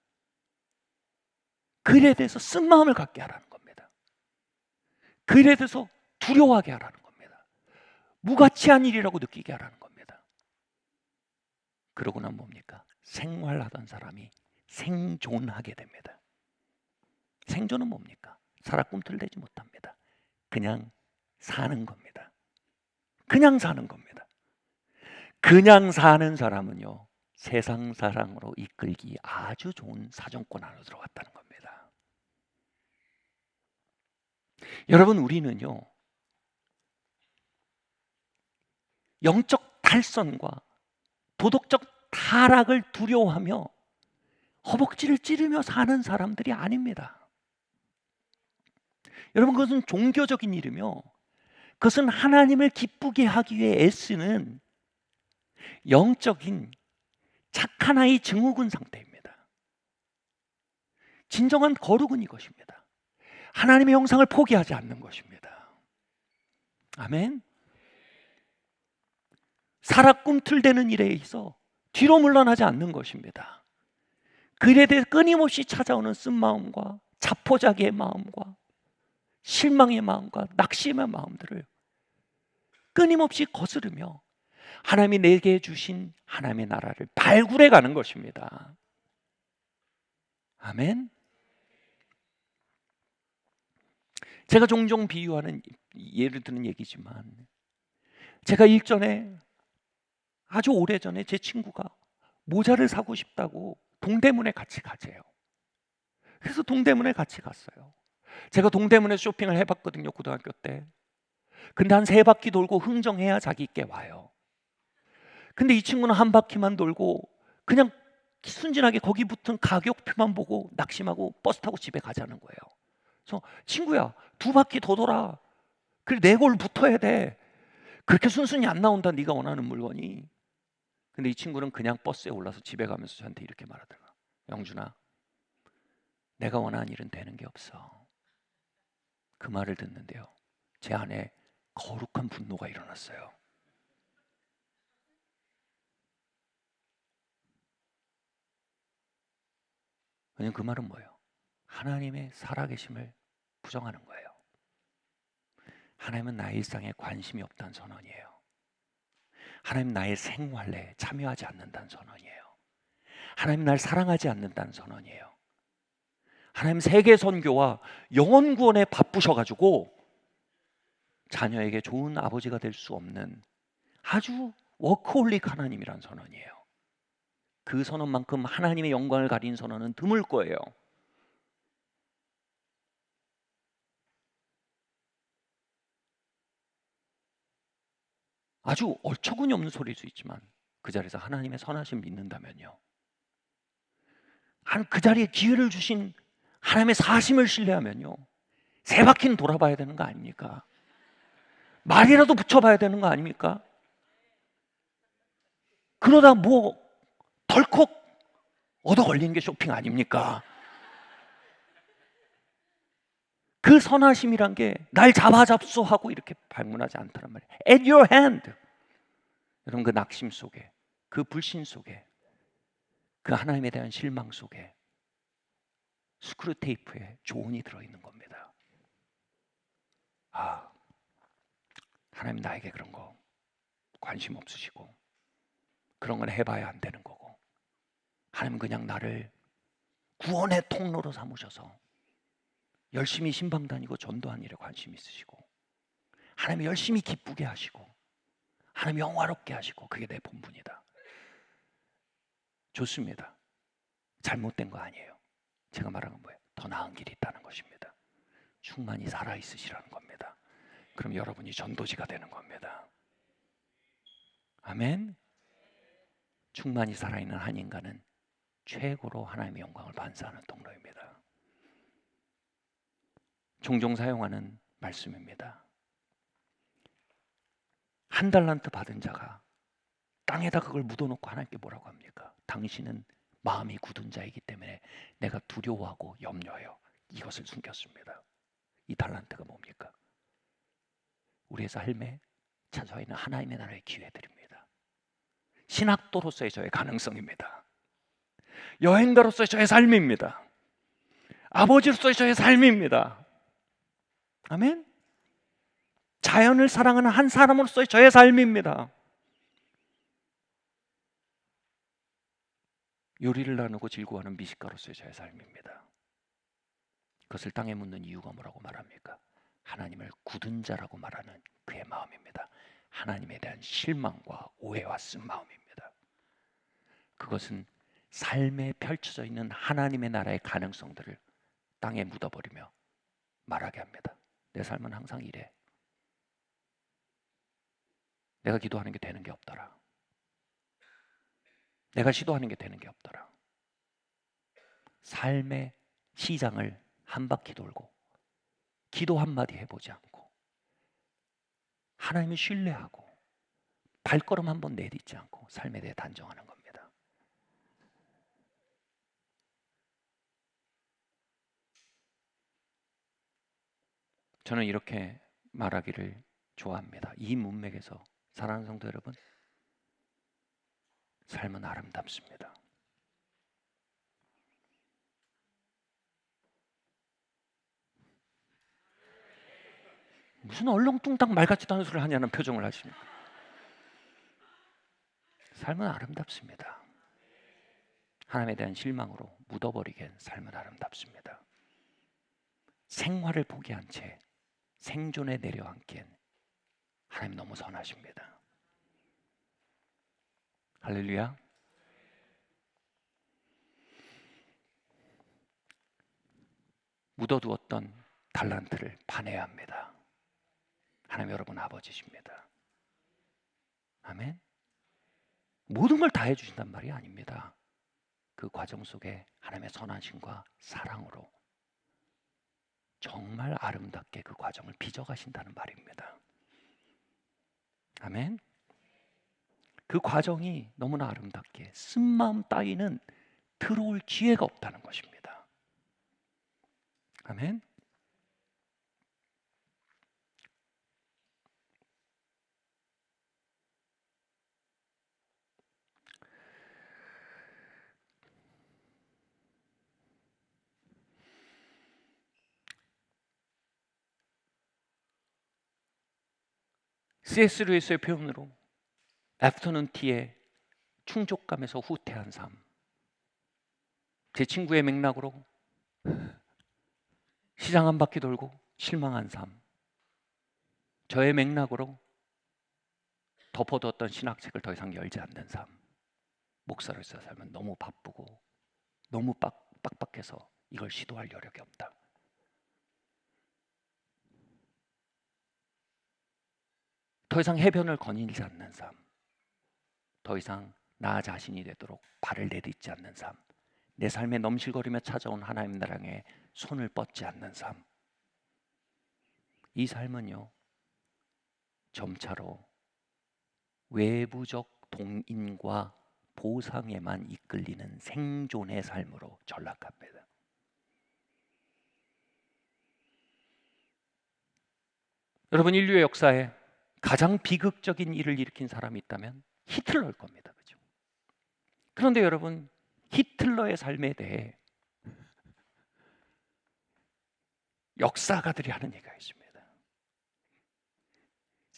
그 일에 대해서 쓴마음을 갖게 하라는 겁니다. 그 일에 대해서 두려워하게 하라는 겁니다. 무가치한 일이라고 느끼게 하라는 겁니다. 그러고 나면 뭡니까? 생활하던 사람이 생존하게 됩니다. 생존은 뭡니까? 살아 꿈틀대지 못합니다. 그냥 사는 겁니다. 그냥 사는 겁니다. 그냥 사는 사람은요, 세상 사랑으로 이끌기 아주 좋은 사정권 안으로 들어갔다는 겁니다. 여러분, 우리는요, 영적 탈선과 도덕적 타락을 두려워하며 허벅지를 찌르며 사는 사람들이 아닙니다. 여러분, 그것은 종교적인 일이며 그것은 하나님을 기쁘게 하기 위해 애쓰는 영적인 착한 아이 증후군 상태입니다. 진정한 거룩은 이것입니다. 하나님의 형상을 포기하지 않는 것입니다. 아멘. 살아 꿈틀대는 일에 있어 뒤로 물러나지 않는 것입니다. 그 일에 대해 끊임없이 찾아오는 쓴마음과 자포자기의 마음과 실망의 마음과 낙심의 마음들을 끊임없이 거스르며 하나님이 내게 주신 하나님의 나라를 발굴해 가는 것입니다. 아멘. 제가 종종 비유하는 예를 드는 얘기지만, 제가 일전에 아주 오래전에 제 친구가 모자를 사고 싶다고 동대문에 같이 가재요. 그래서 동대문에 같이 갔어요. 제가 동대문에 쇼핑을 해봤거든요, 고등학교 때. 근데 한 3바퀴 돌고 흥정해야 자기께 와요. 근데 이 친구는 한 바퀴만 돌고 그냥 순진하게 거기 붙은 가격표만 보고 낙심하고 버스 타고 집에 가자는 거예요. 그래서 친구야, 2바퀴 더 돌아. 그래, 내 골 붙어야 돼. 그렇게 순순히 안 나온다, 네가 원하는 물건이. 근데 이 친구는 그냥 버스에 올라서 집에 가면서 저한테 이렇게 말하더라고요. 영준아, 내가 원하는 일은 되는 게 없어. 그 말을 듣는데요, 제 안에 거룩한 분노가 일어났어요. 왜냐면 그 말은 뭐예요? 하나님의 살아계심을 부정하는 거예요. 하나님은 나의 일상에 관심이 없다는 선언이에요. 하나님 나의 생활에 참여하지 않는다는 선언이에요. 하나님 날 사랑하지 않는다는 선언이에요. 하나님 세계 선교와 영혼 구원에 바쁘셔가지고 자녀에게 좋은 아버지가 될 수 없는 아주 워크홀릭 하나님이란 선언이에요. 그 선언만큼 하나님의 영광을 가린 선언은 드물 거예요. 아주 어처구니 없는 소리일 수 있지만 그 자리에서 하나님의 선하심 믿는다면요, 그 자리에 기회를 주신 하나님의 사심을 신뢰하면요, 3바퀴는 돌아봐야 되는 거 아닙니까? 말이라도 붙여봐야 되는 거 아닙니까? 그러다 뭐 덜컥 얻어 걸리는 게 쇼핑 아닙니까? 그 선하심이란 게 날 잡아잡수하고 이렇게 방문하지 않다는 말이에요. At your hand. 여러분, 그 낙심 속에, 그 불신 속에, 그 하나님에 대한 실망 속에 스크루테이프에 조언이 들어있는 겁니다. 아, 하나님 나에게 그런 거 관심 없으시고 그런 건 해봐야 안 되는 거고, 하나님 그냥 나를 구원의 통로로 삼으셔서 열심히 신방 다니고 전도한 일에 관심 있으시고, 하나님 열심히 기쁘게 하시고 하나님 영화롭게 하시고, 그게 내 본분이다. 좋습니다. 잘못된 거 아니에요. 제가 말하는 건 뭐예요? 더 나은 길이 있다는 것입니다. 충만히 살아있으시라는 겁니다. 그럼 여러분이 전도지가 되는 겁니다. 아멘. 충만히 살아있는 한 인간은 최고로 하나님의 영광을 반사하는 통로입니다. 종종 사용하는 말씀입니다. 1달란트 받은 자가 땅에다 그걸 묻어놓고 하나님께 뭐라고 합니까? 당신은 마음이 굳은 자이기 때문에 내가 두려워하고 염려해요. 이것을 숨겼습니다. 이 달란트가 뭡니까? 우리의 삶에 찾아와 있는 하나님의 나라의 기회들입니다. 신학도로서의 저의 가능성입니다. 여행가로서의 저의 삶입니다. 아버지로서의 저의 삶입니다. 아멘? 자연을 사랑하는 한 사람으로서의 저의 삶입니다. 요리를 나누고 즐거워하는 미식가로서의 저의 삶입니다. 그것을 땅에 묻는 이유가 뭐라고 말합니까? 하나님을 굳은 자라고 말하는 그의 마음입니다. 하나님에 대한 실망과 오해와 쓴 마음입니다. 그것은 삶에 펼쳐져 있는 하나님의 나라의 가능성들을 땅에 묻어버리며 말하게 합니다. 내 삶은 항상 이래. 내가 기도하는 게 되는 게 없더라. 내가 시도하는 게 되는 게 없더라. 삶의 시장을 한 바퀴 돌고 기도 한마디 해보지 않고 하나님을 신뢰하고 발걸음 한번 내딛지 않고 삶에 대해 단정하는 겁니다. 저는 이렇게 말하기를 좋아합니다. 이 문맥에서 사랑하는 성도 여러분, 삶은 아름답습니다. 무슨 얼렁뚱땅 말 같지도 않은 소리를 하냐는 표정을 하십니까? 삶은 아름답습니다. 하나님에 대한 실망으로 묻어버리기엔 삶은 아름답습니다. 생활을 포기한 채 생존에 내려앉기엔 하나님 너무 선하십니다. 할렐루야. 묻어두었던 달란트를 파내야 합니다. 하나님 여러분 아버지십니다. 아멘. 모든 걸 다 해주신단 말이 아닙니다. 그 과정 속에 하나님의 선하심과 사랑으로 정말 아름답게 그 과정을 빚어가신다는 말입니다. 아멘. 그 과정이 너무나 아름답게 쓴마음 따위는 들어올 기회가 없다는 것입니다. 아멘. C.S. 루이스의 표현으로 애프터눈 티의 충족감에서 후퇴한 삶, 제 친구의 맥락으로 시장 한 바퀴 돌고 실망한 삶, 저의 맥락으로 덮어두었던 신학책을 더 이상 열지 않는 삶. 목사로서 삶은 너무 바쁘고 너무 빡빡해서 이걸 시도할 여력이 없다. 더 이상 해변을 거닐지 않는 삶, 더 이상 나 자신이 되도록 발을 내딛지 않는 삶, 내 삶에 넘실거리며 찾아온 하나님 나라에 손을 뻗지 않는 삶. 이 삶은요, 점차로 외부적 동인과 보상에만 이끌리는 생존의 삶으로 전락합니다. 여러분, 인류의 역사에 가장 비극적인 일을 일으킨 사람이 있다면 히틀러일 겁니다. 그죠? 그런데 여러분, 히틀러의 삶에 대해 역사가들이 하는 얘기가 있습니다.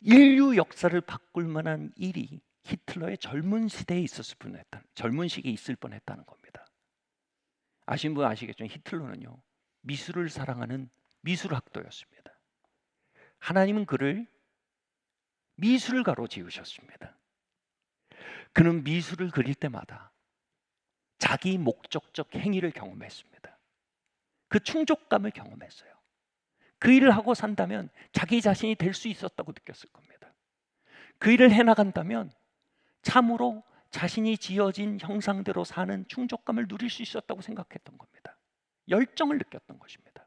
인류 역사를 바꿀 만한 일이 히틀러의 젊은 시대에 있었을 뻔했다. 젊은 시기에 있을 뻔했다는 겁니다. 아시는 분 아시겠죠? 히틀러는요, 미술을 사랑하는 미술학도였습니다. 하나님은 그를 미술가로 지으셨습니다. 그는 미술을 그릴 때마다 자기 목적적 행위를 경험했습니다. 그 충족감을 경험했어요. 그 일을 하고 산다면 자기 자신이 될 수 있었다고 느꼈을 겁니다. 그 일을 해나간다면 참으로 자신이 지어진 형상대로 사는 충족감을 누릴 수 있었다고 생각했던 겁니다. 열정을 느꼈던 것입니다.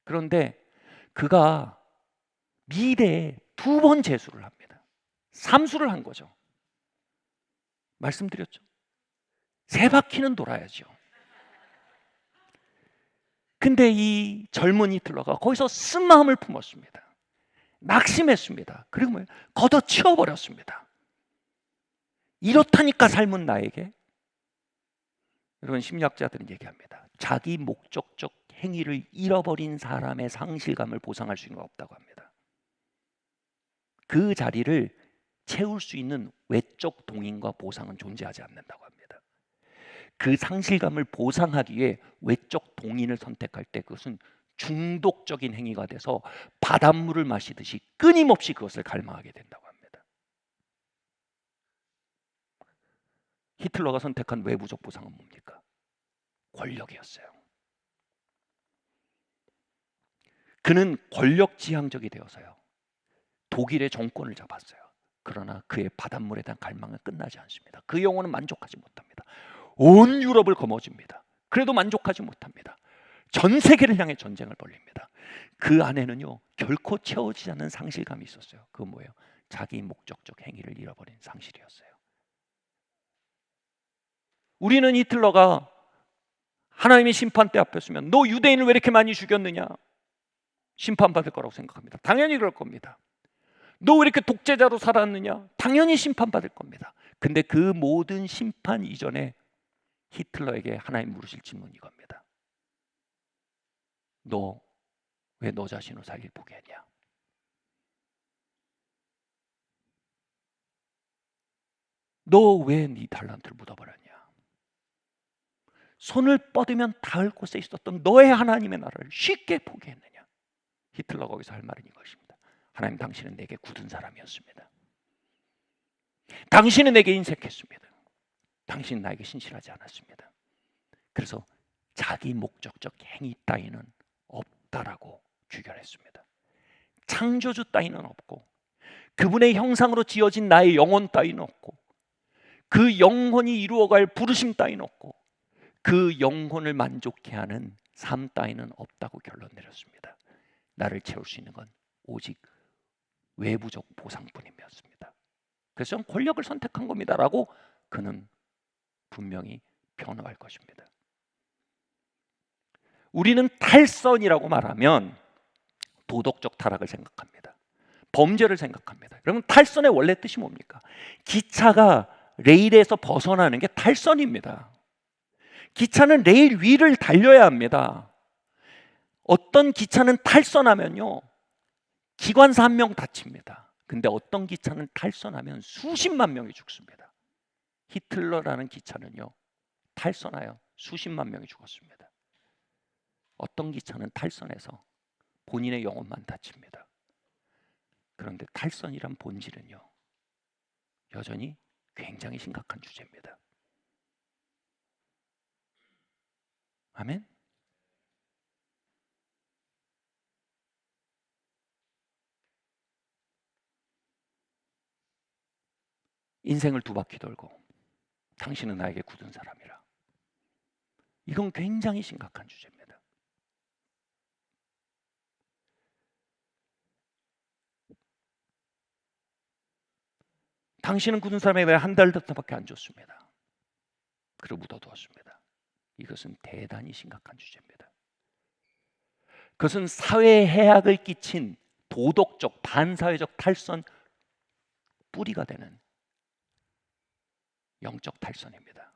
그런데 그가 미래에 2번 재수를 합니다. 삼수를 한 거죠. 말씀드렸죠. 3바퀴는 돌아야죠. 근데 이 젊은 히틀러가 거기서 쓴마음을 품었습니다. 낙심했습니다. 그리고 뭐예요? 걷어치워버렸습니다. 이렇다니까 삶은 나에게. 여러분, 심리학자들은 얘기합니다. 자기 목적적 행위를 잃어버린 사람의 상실감을 보상할 수 있는 건 없다고 합니다. 그 자리를 채울 수 있는 외적 동인과 보상은 존재하지 않는다고 합니다. 그 상실감을 보상하기 위해 외적 동인을 선택할 때 그것은 중독적인 행위가 돼서 바닷물을 마시듯이 끊임없이 그것을 갈망하게 된다고 합니다. 히틀러가 선택한 외부적 보상은 뭡니까? 권력이었어요. 그는 권력지향적이 되어서요, 독일의 정권을 잡았어요. 그러나 그의 바닷물에 대한 갈망은 끝나지 않습니다. 그 영혼은 만족하지 못합니다. 온 유럽을 거머쥡니다. 그래도 만족하지 못합니다. 전 세계를 향해 전쟁을 벌립니다. 그 안에는요, 결코 채워지지 않는 상실감이 있었어요. 그건 뭐예요? 자기 목적적 행위를 잃어버린 상실이었어요. 우리는 히틀러가 하나님의 심판대 앞에 서면 너 유대인을 왜 이렇게 많이 죽였느냐? 심판받을 거라고 생각합니다. 당연히 그럴 겁니다. 너 왜 이렇게 독재자로 살았느냐? 당연히 심판받을 겁니다. 근데 그 모든 심판 이전에 히틀러에게 하나님 물으실 질문이 이겁니다. 너 왜 너 자신을 살길 포기했냐? 너 왜 네 달란트를 묻어버렸냐? 손을 뻗으면 닿을 곳에 있었던 너의 하나님의 나라를 쉽게 포기했느냐? 히틀러가 거기서 할 말은 이것입니다. 하나님, 당신은 내게 굳은 사람이었습니다. 당신은 내게 인색했습니다. 당신은 나에게 신실하지 않았습니다. 그래서 자기 목적적 행위 따위는 없다라고 규결했습니다. 창조주 따위는 없고 그분의 형상으로 지어진 나의 영혼 따위는 없고 그 영혼이 이루어갈 부르심 따위는 없고 그 영혼을 만족해 하는 삶 따위는 없다고 결론 내렸습니다. 나를 채울 수 있는 건 오직 외부적 보상뿐이었습니다. 그래서 저는 권력을 선택한 겁니다라고 그는 분명히 변호할 것입니다. 우리는 탈선이라고 말하면 도덕적 타락을 생각합니다. 범죄를 생각합니다. 여러분, 탈선의 원래 뜻이 뭡니까? 기차가 레일에서 벗어나는 게 탈선입니다. 기차는 레일 위를 달려야 합니다. 어떤 기차는 탈선하면요, 기관사 1명 다칩니다. 근데 어떤 기차는 탈선하면 수십만 명이 죽습니다. 히틀러라는 기차는요, 탈선하여 수십만 명이 죽었습니다. 어떤 기차는 탈선해서 본인의 영혼만 다칩니다. 그런데 탈선이란 본질은요, 여전히 굉장히 심각한 주제입니다. 아멘? 인생을 두 바퀴 돌고 당신은 나에게 굳은 사람이라. 이건 굉장히 심각한 주제입니다. 당신은 굳은 사람에게 한 달 정도밖에 안 줬습니다. 그리고 묻어두었습니다. 이것은 대단히 심각한 주제입니다. 그것은 사회에 해악을 끼친 도덕적, 반사회적 탈선 뿌리가 되는 영적 탈선입니다.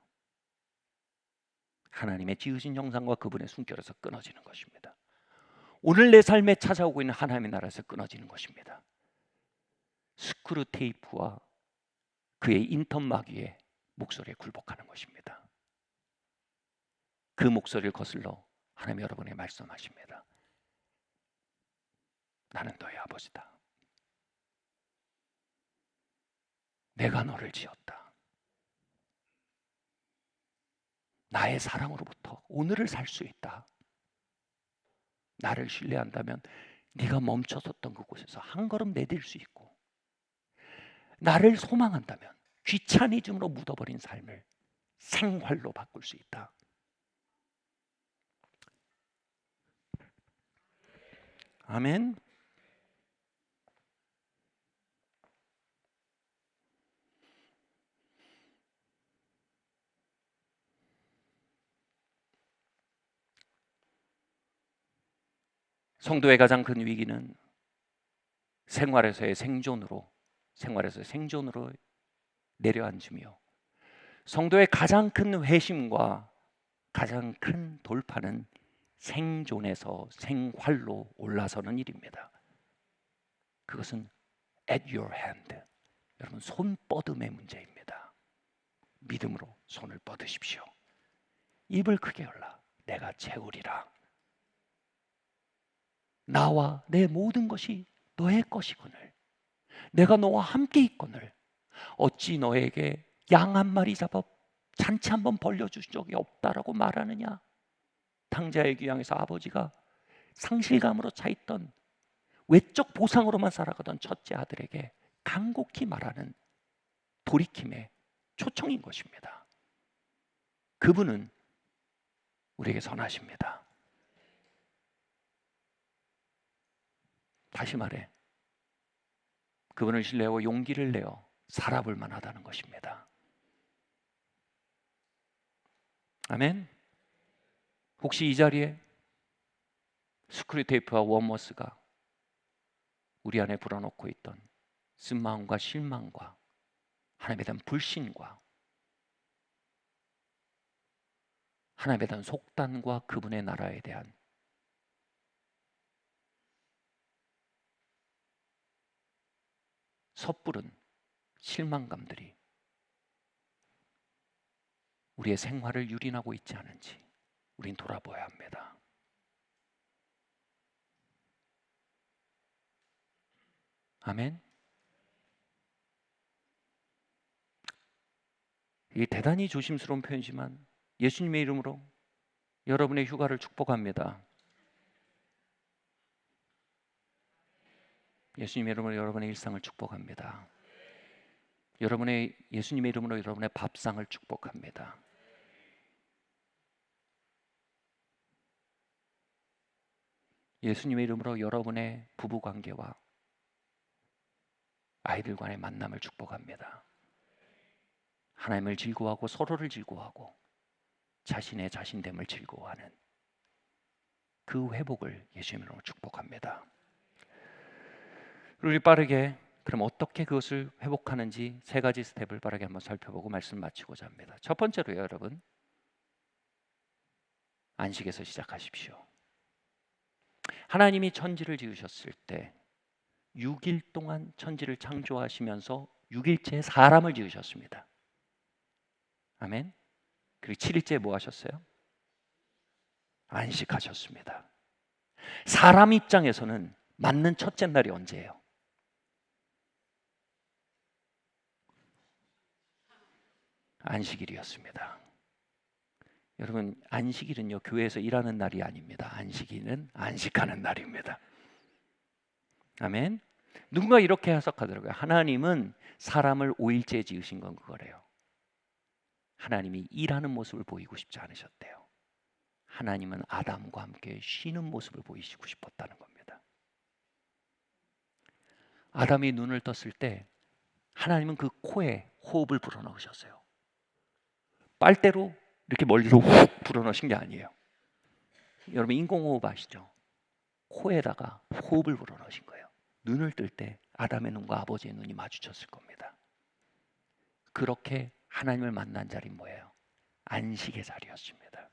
하나님의 지으신 형상과 그분의 숨결에서 끊어지는 것입니다. 오늘 내 삶에 찾아오고 있는 하나님의 나라에서 끊어지는 것입니다. 스크루 테이프와 그의 인턴막 위에 목소리에 굴복하는 것입니다. 그 목소리를 거슬러 하나님 여러분에게 말씀하십니다. 나는 너의 아버지다. 내가 너를 지었다. 나의 사랑으로부터 오늘을 살 수 있다. 나를 신뢰한다면 네가 멈춰섰던 그곳에서 한 걸음 내딜 수 있고, 나를 소망한다면 귀차니즘으로 묻어버린 삶을 생활로 바꿀 수 있다. 아멘. 성도의 가장 큰 위기는 생활에서의 생존으로 내려앉으며, 성도의 가장 큰 회심과 가장 큰 돌파는 생존에서 생활로 올라서는 일입니다. 그것은 at your hand. 여러분, 손 뻗음의 문제입니다. 믿음으로 손을 뻗으십시오. 입을 크게 열라. 내가 채우리라. 나와 내 모든 것이 너의 것이거늘. 내가 너와 함께 있거늘. 어찌 너에게 양 한 마리 잡아 잔치 한번 벌려주신 적이 없다라고 말하느냐. 당자의 귀향에서 아버지가 상실감으로 차있던 외적 보상으로만 살아가던 첫째 아들에게 간곡히 말하는 돌이킴의 초청인 것입니다. 그분은 우리에게 선하십니다. 다시 말해, 그분을 신뢰하고 용기를 내어 살아볼 만하다는 것입니다. 아멘. 혹시 이 자리에 스크류테이프와 워머스가 우리 안에 불어넣고 있던 쓴마음과 실망과 하나님에 대한 불신과 하나님에 대한 속단과 그분의 나라에 대한 섣부른 실망감들이 우리의 생활을 유린하고 있지 않은지 우린 돌아봐야 합니다. 아멘. 이게 대단히 조심스러운 표현이지만 예수님의 이름으로 여러분의 휴가를 축복합니다. 예수님의 이름으로 여러분의 일상을 축복합니다. 예수님의 이름으로 여러분의 밥상을 축복합니다. 예수님의 이름으로 여러분의 부부관계와 아이들 간의 만남을 축복합니다. 하나님을 즐거워하고 서로를 즐거워하고 자신의 자신됨을 즐거워하는 그 회복을 예수님으로 축복합니다. 우리 빠르게 그럼 어떻게 그것을 회복하는지 세 가지 스텝을 빠르게 한번 살펴보고 말씀 마치고자 합니다. 첫 번째로요, 여러분, 안식에서 시작하십시오. 하나님이 천지를 지으셨을 때 6일 동안 천지를 창조하시면서 6일째 사람을 지으셨습니다. 아멘. 그리고 7일째 뭐 하셨어요? 안식하셨습니다. 사람 입장에서는 맞는 첫째 날이 언제예요? 안식일이었습니다. 여러분, 안식일은요, 교회에서 일하는 날이 아닙니다. 안식일은 안식하는 날입니다. 아멘. 누군가 이렇게 해석하더라고요. 하나님은 사람을 5일째 지으신 건 그거래요. 하나님이 일하는 모습을 보이고 싶지 않으셨대요. 하나님은 아담과 함께 쉬는 모습을 보이시고 싶었다는 겁니다. 아담이 눈을 떴을 때 하나님은 그 코에 호흡을 불어넣으셨어요. 빨대로 이렇게 멀리서 훅 불어넣으신 게 아니에요. 여러분, 인공호흡 아시죠? 코에다가 호흡을 불어넣으신 거예요. 눈을 뜰 때 아담의 눈과 아버지의 눈이 마주쳤을 겁니다. 그렇게 하나님을 만난 자리는 뭐예요? 안식의 자리였습니다.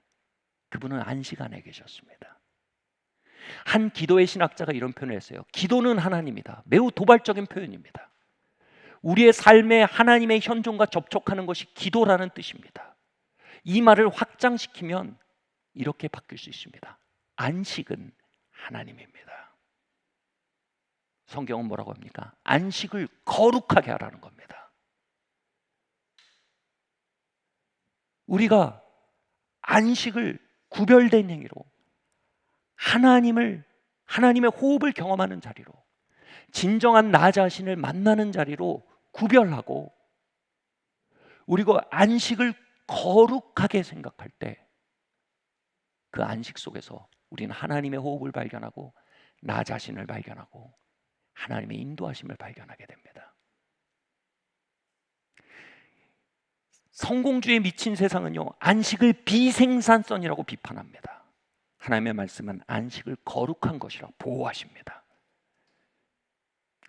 그분은 안식 안에 계셨습니다. 한 기도의 신학자가 이런 표현을 했어요. 기도는 하나님이다. 매우 도발적인 표현입니다. 우리의 삶에 하나님의 현존과 접촉하는 것이 기도라는 뜻입니다. 이 말을 확장시키면 이렇게 바뀔 수 있습니다. 안식은 하나님입니다. 성경은 뭐라고 합니까? 안식을 거룩하게 하라는 겁니다. 우리가 안식을 구별된 행위로 하나님의 호흡을 경험하는 자리로, 진정한 나 자신을 만나는 자리로 구별하고, 우리가 안식을 거룩하게 생각할 때 그 안식 속에서 우리는 하나님의 호흡을 발견하고 나 자신을 발견하고 하나님의 인도하심을 발견하게 됩니다. 성공주의에 미친 세상은요, 안식을 비생산성이라고 비판합니다. 하나님의 말씀은 안식을 거룩한 것이라고 보호하십니다.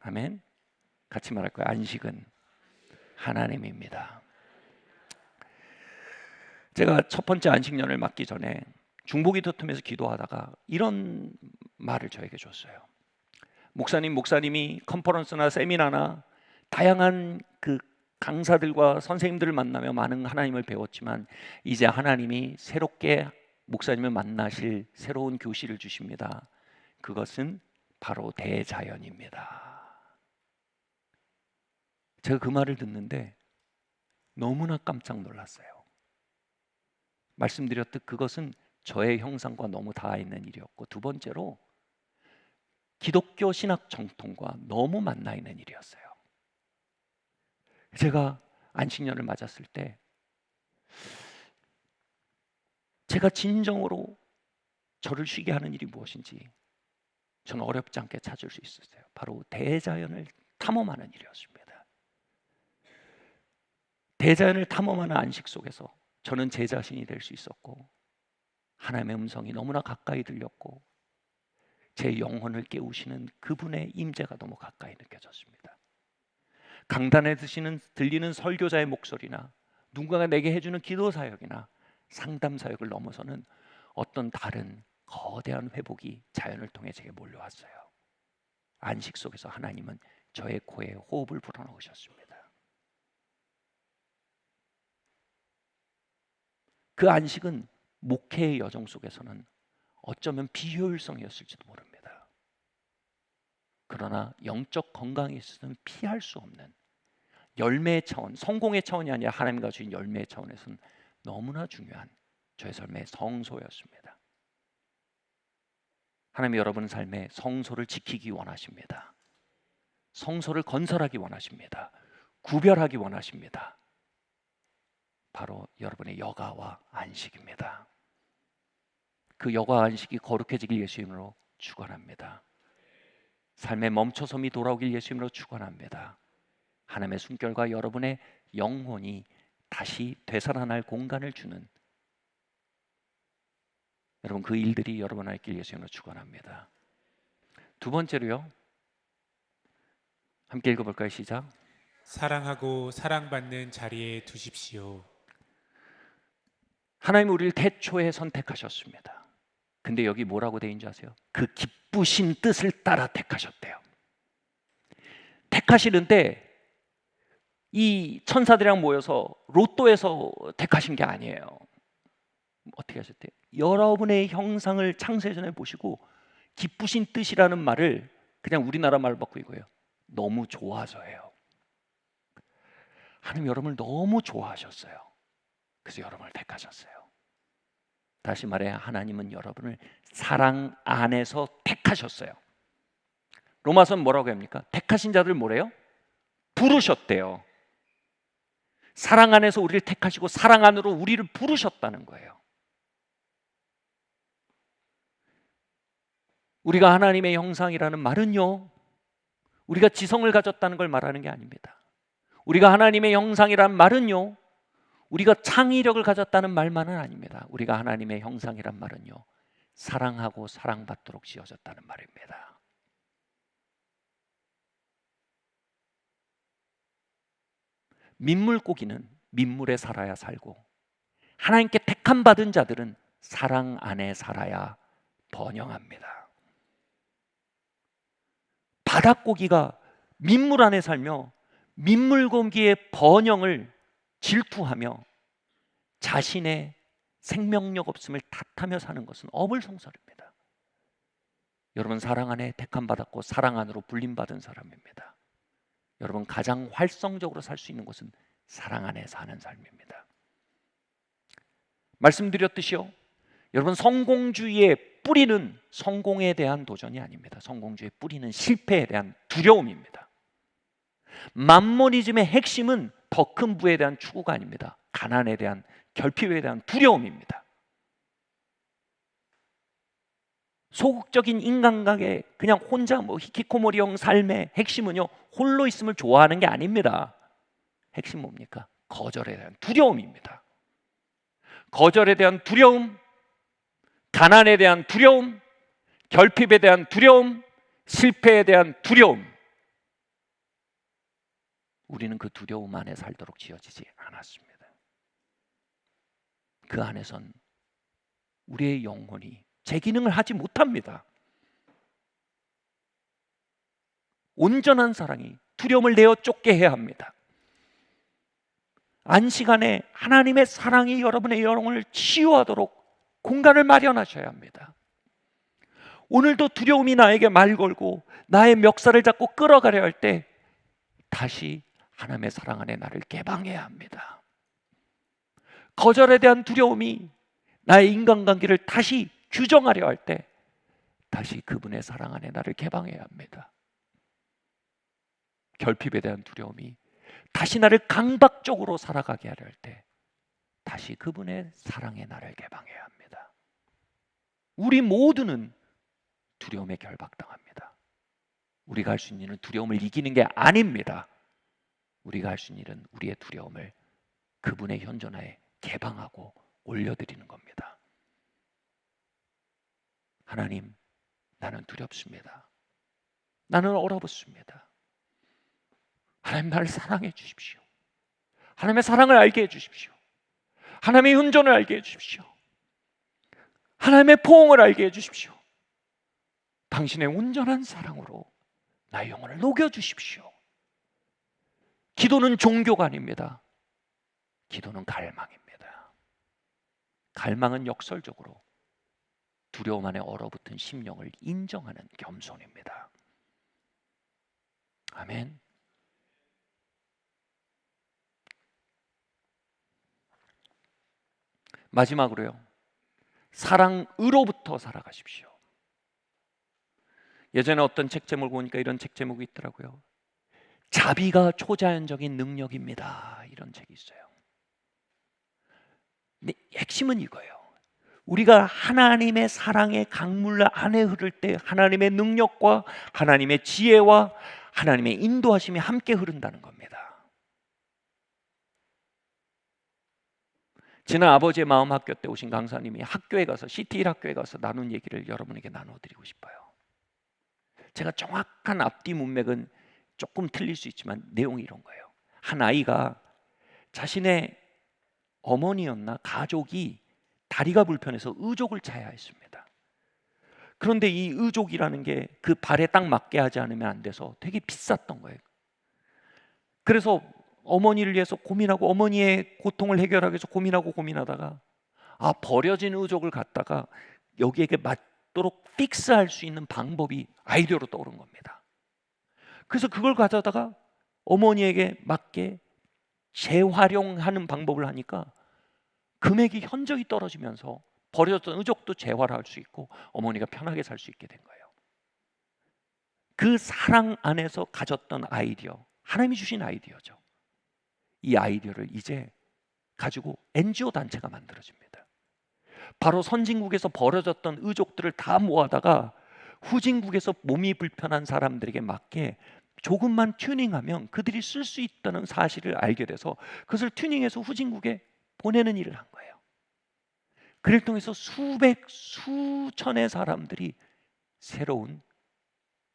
아멘. 같이 말할 거예요. 안식은 하나님입니다. 제가 첫 번째 안식년을 맞기 전에 중보기도 틈에서 기도하다가 이런 말을 저에게 줬어요. 목사님이 컨퍼런스나 세미나나 다양한 그 강사들과 선생님들을 만나며 많은 하나님을 배웠지만 이제 하나님이 새롭게 목사님을 만나실 새로운 교실을 주십니다. 그것은 바로 대자연입니다. 제가 그 말을 듣는데 너무나 깜짝 놀랐어요. 말씀드렸듯 그것은 저의 형상과 너무 닿아 있는 일이었고, 두 번째로 기독교 신학 정통과 너무 만나 있는 일이었어요. 제가 안식년을 맞았을 때 제가 진정으로 저를 쉬게 하는 일이 무엇인지 저는 어렵지 않게 찾을 수 있었어요. 바로 대자연을 탐험하는 일이었습니다. 대자연을 탐험하는 안식 속에서 저는 제 자신이 될 수 있었고, 하나님의 음성이 너무나 가까이 들렸고, 제 영혼을 깨우시는 그분의 임재가 너무 가까이 느껴졌습니다. 강단에 들리는 설교자의 목소리나 누군가가 내게 해주는 기도 사역이나 상담 사역을 넘어서는 어떤 다른 거대한 회복이 자연을 통해 제게 몰려왔어요. 안식 속에서 하나님은 저의 코에 호흡을 불어넣으셨습니다. 그 안식은 목회의 여정 속에서는 어쩌면 비효율성이었을지도 모릅니다. 그러나 영적 건강에 있어서는 피할 수 없는 열매의 차원, 성공의 차원이 아니라 하나님과 주신 열매의 차원에서는 너무나 중요한 저의 삶의 성소였습니다. 하나님이 여러분 삶의 성소를 지키기 원하십니다. 성소를 건설하기 원하십니다. 구별하기 원하십니다. 바로 여러분의 여가와 안식입니다. 그 여가와 안식이 거룩해지길 예수 이름으로 축원합니다. 삶의 멈춰섬이 돌아오길 예수 이름으로 축원합니다. 하나님의 숨결과 여러분의 영혼이 다시 되살아날 공간을 주는 여러분 그 일들이 여러분 안에 있길 예수 이름으로 축원합니다. 두 번째로요, 함께 읽어볼까요? 시작. 사랑하고 사랑받는 자리에 두십시오. 하나님 우리를 태초에 선택하셨습니다. 근데 여기 뭐라고 되어 있는지 아세요? 그 기쁘신 뜻을 따라 택하셨대요. 택하시는데 이 천사들이랑 모여서 로또에서 택하신 게 아니에요. 어떻게 하셨대요? 여러분의 형상을 창세 전에 보시고 기쁘신 뜻이라는 말을 그냥 우리나라 말로 바꾸고 이거예요. 너무 좋아서예요. 하나님 여러분을 너무 좋아하셨어요. 그래서 여러분을 택하셨어요. 다시 말해 하나님은 여러분을 사랑 안에서 택하셨어요. 로마서는 뭐라고 합니까? 택하신 자들 뭐래요? 부르셨대요. 사랑 안에서 우리를 택하시고 사랑 안으로 우리를 부르셨다는 거예요. 우리가 하나님의 형상이라는 말은요, 우리가 지성을 가졌다는 걸 말하는 게 아닙니다. 우리가 하나님의 형상이라는 말은요, 우리가 창의력을 가졌다는 말만은 아닙니다. 우리가 하나님의 형상이란 말은요, 사랑하고 사랑받도록 지어졌다는 말입니다. 민물고기는 민물에 살아야 살고, 하나님께 택함 받은 자들은 사랑 안에 살아야 번영합니다. 바닷고기가 민물 안에 살며 민물고기의 번영을 질투하며 자신의 생명력 없음을 탓하며 사는 것은 어불성설입니다. 여러분 사랑 안에 택함 받았고 사랑 안으로 불림받은 사람입니다. 여러분 가장 활성적으로 살 수 있는 것은 사랑 안에 사는 삶입니다. 말씀드렸듯이요, 여러분 성공주의의 뿌리는 성공에 대한 도전이 아닙니다. 성공주의의 뿌리는 실패에 대한 두려움입니다. 맘모니즘의 핵심은 더 큰 부에 대한 추구가 아닙니다. 가난에 대한, 결핍에 대한 두려움입니다. 소극적인 인간관계, 그냥 혼자 히키코모리형 삶의 핵심은요, 홀로 있음을 좋아하는 게 아닙니다. 핵심 뭡니까? 거절에 대한 두려움입니다. 거절에 대한 두려움, 가난에 대한 두려움, 결핍에 대한 두려움, 실패에 대한 두려움. 우리는 그 두려움 안에 살도록 지어지지 않았습니다. 그 안에선 우리의 영혼이 제 기능을 하지 못합니다. 온전한 사랑이 두려움을 내어 쫓게 해야 합니다. 안식안에 하나님의 사랑이 여러분의 영혼을 치유하도록 공간을 마련하셔야 합니다. 오늘도 두려움이 나에게 말 걸고 나의 멱살을 잡고 끌어가려 할 때 다시 하나님의 사랑 안에 나를 개방해야 합니다. 거절에 대한 두려움이 나의 인간관계를 다시 규정하려 할 때 다시 그분의 사랑 안에 나를 개방해야 합니다. 결핍에 대한 두려움이 다시 나를 강박적으로 살아가게 하려 할 때 다시 그분의 사랑에 나를 개방해야 합니다. 우리 모두는 두려움에 결박당합니다. 우리가 할 수 있는 일은 두려움을 이기는 게 아닙니다. 우리가 할 수 있는 일은 우리의 두려움을 그분의 현존하에 개방하고 올려드리는 겁니다. 하나님, 나는 두렵습니다. 나는 얼어붙습니다. 하나님, 나를 사랑해 주십시오. 하나님의 사랑을 알게 해 주십시오. 하나님의 현존을 알게 해 주십시오. 하나님의 포옹을 알게 해 주십시오. 당신의 온전한 사랑으로 나의 영혼을 녹여 주십시오. 기도는 종교가 아닙니다. 기도는 갈망입니다. 갈망은 역설적으로 두려움 안에 얼어붙은 심령을 인정하는 겸손입니다. 아멘. 마지막으로요, 사랑으로부터 살아가십시오. 예전에 어떤 책 제목을 보니까 이런 책 제목이 있더라고요. 자비가 초자연적인 능력입니다. 이런 책이 있어요. 근데 핵심은 이거예요. 우리가 하나님의 사랑의 강물 안에 흐를 때 하나님의 능력과 하나님의 지혜와 하나님의 인도하심이 함께 흐른다는 겁니다. 지난 아버지의 마음 학교 때 오신 강사님이 학교에 가서 CT1 학교에 가서 나눈 얘기를 여러분에게 나눠드리고 싶어요. 제가 정확한 앞뒤 문맥은 조금 틀릴 수 있지만 내용이 이런 거예요. 한 아이가 자신의 어머니였나 가족이 다리가 불편해서 의족을 차야 했습니다. 그런데 이 의족이라는 게 그 발에 딱 맞게 하지 않으면 안 돼서 되게 비쌌던 거예요. 그래서 어머니를 위해서 고민하고 어머니의 고통을 해결하기 위해서 고민하다가 버려진 의족을 갖다가 여기에게 맞도록 픽스할 수 있는 방법이 아이디어로 떠오른 겁니다. 그래서 그걸 가져다가 어머니에게 맞게 재활용하는 방법을 하니까 금액이 현저히 떨어지면서 버려졌던 의족도 재활할 수 있고 어머니가 편하게 살 수 있게 된 거예요. 그 사랑 안에서 가졌던 아이디어, 하나님이 주신 아이디어죠. 이 아이디어를 이제 가지고 NGO 단체가 만들어집니다. 바로 선진국에서 버려졌던 의족들을 다 모아다가 후진국에서 몸이 불편한 사람들에게 맞게 조금만 튜닝하면 그들이 쓸 수 있다는 사실을 알게 돼서 그것을 튜닝해서 후진국에 보내는 일을 한 거예요. 그를 통해서 수천의 사람들이 새로운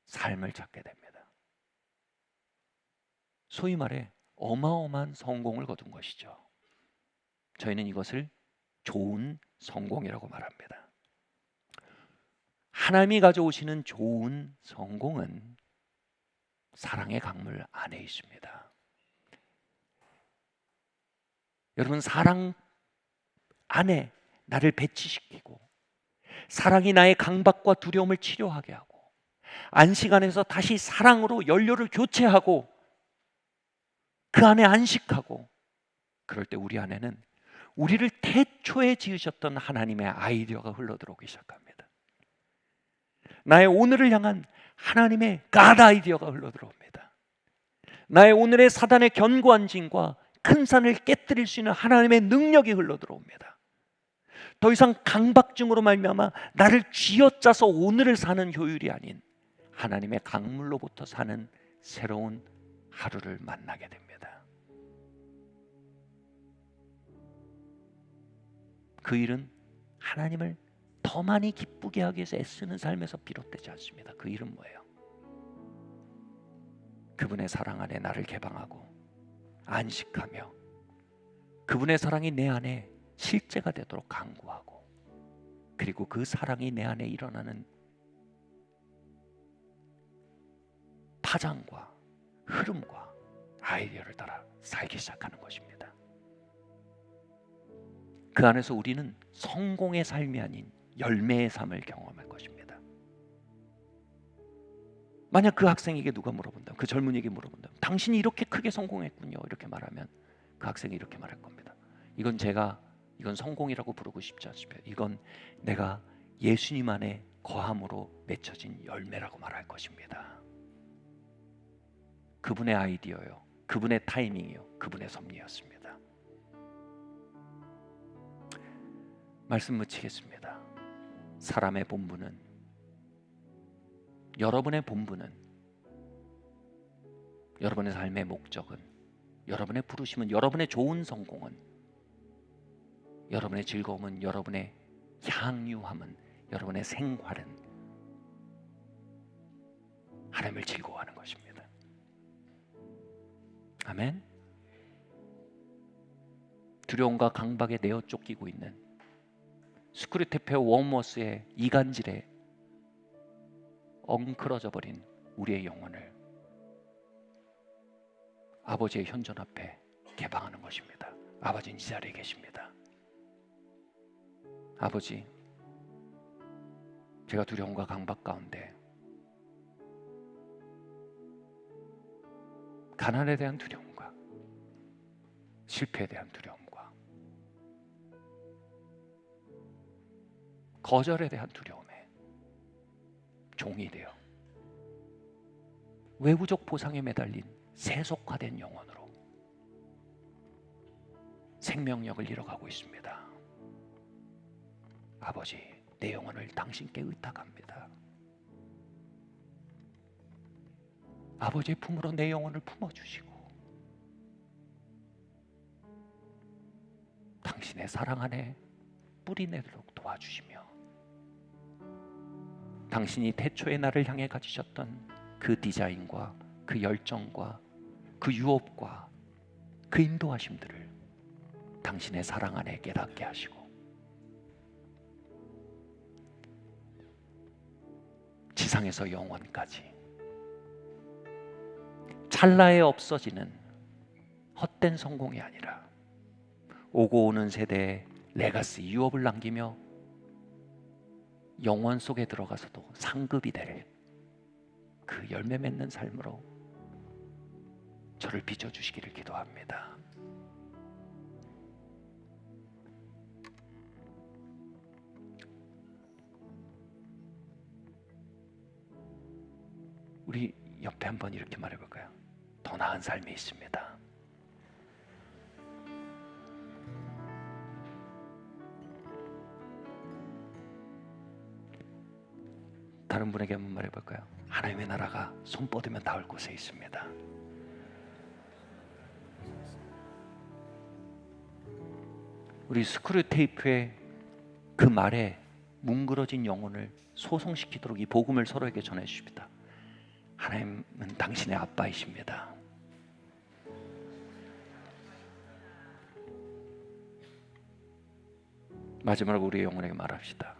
삶을 찾게 됩니다. 소위 말해 어마어마한 성공을 거둔 것이죠. 저희는 이것을 좋은 성공이라고 말합니다. 하나님이 가져오시는 좋은 성공은 사랑의 강물 안에 있습니다. 여러분, 사랑 안에 나를 배치시키고 사랑이 나의 강박과 두려움을 치료하게 하고 안식 안에서 다시 사랑으로 연료를 교체하고 그 안에 안식하고 그럴 때 우리 안에는 우리를 태초에 지으셨던 하나님의 아이디어가 흘러들어오기 시작합니다. 나의 오늘을 향한 하나님의 God 아이디어가 흘러들어옵니다. 나의 오늘의 사단의 견고한 진과 큰 산을 깨뜨릴 수 있는 하나님의 능력이 흘러들어옵니다. 더 이상 강박증으로 말미암아 나를 쥐어짜서 오늘을 사는 효율이 아닌 하나님의 강물로부터 사는 새로운 하루를 만나게 됩니다. 그 일은 하나님을 더 많이 기쁘게 하기 위해서 애쓰는 삶에서 비롯되지 않습니다. 그 일은 뭐예요? 그분의 사랑 안에 나를 개방하고 안식하며 그분의 사랑이 내 안에 실제가 되도록 간구하고 그리고 그 사랑이 내 안에 일어나는 파장과 흐름과 아이디어를 따라 살기 시작하는 것입니다. 그 안에서 우리는 성공의 삶이 아닌 열매의 삶을 경험할 것입니다. 만약 그 학생에게 누가 물어본다면, 그 젊은이에게 물어본다면, 당신이 이렇게 크게 성공했군요, 이렇게 말하면 그 학생이 이렇게 말할 겁니다. 이건 성공이라고 부르고 싶지 않습니다. 이건 내가 예수님 안에 거함으로 맺혀진 열매라고 말할 것입니다. 그분의 아이디어요, 그분의 타이밍이요, 그분의 섭리였습니다. 말씀 묻히겠습니다. 사람의 본분은, 여러분의 본분은, 여러분의 삶의 목적은, 여러분의 부르심은, 여러분의 좋은 성공은, 여러분의 즐거움은, 여러분의 향유함은, 여러분의 생활은 하나님을 즐거워하는 것입니다. 아멘. 두려움과 강박에 내어 쫓기고 있는 스크류테페 웜워스의 이간질에 엉클어져 버린 우리의 영혼을 아버지의 현존 앞에 개방하는 것입니다. 아버지는 이 자리에 계십니다. 아버지, 제가 두려움과 강박 가운데, 가난에 대한 두려움과 실패에 대한 두려움과 거절에 대한 두려움에 종이 되어 외부적 보상에 매달린 세속화된 영혼으로 생명력을 잃어가고 있습니다. 아버지, 내 영혼을 당신께 의탁합니다. 아버지의 품으로 내 영혼을 품어주시고 당신의 사랑 안에 뿌리 내도록 도와주시며, 당신이 태초에 나를 향해 가지셨던 그 디자인과 그 열정과 그 유업과 그 인도하심들을 당신의 사랑 안에 깨닫게 하시고, 지상에서 영원까지 찰나에 없어지는 헛된 성공이 아니라 오고 오는 세대에 레가시, 유업을 남기며 영원 속에 들어가서도 상급이 될 그 열매 맺는 삶으로 저를 빚어주시기를 기도합니다. 우리 옆에 한번 이렇게 말해볼까요? 더 나은 삶이 있습니다. 다른 분에게 한번 말해볼까요? 하나님의 나라가 손 뻗으면 닿을 곳에 있습니다. 우리 스크류테이프의 그 말에 뭉그러진 영혼을 소송시키도록 이 복음을 서로에게 전해주십니다. 하나님은 당신의 아빠이십니다. 마지막으로 우리의 영혼에게 말합시다.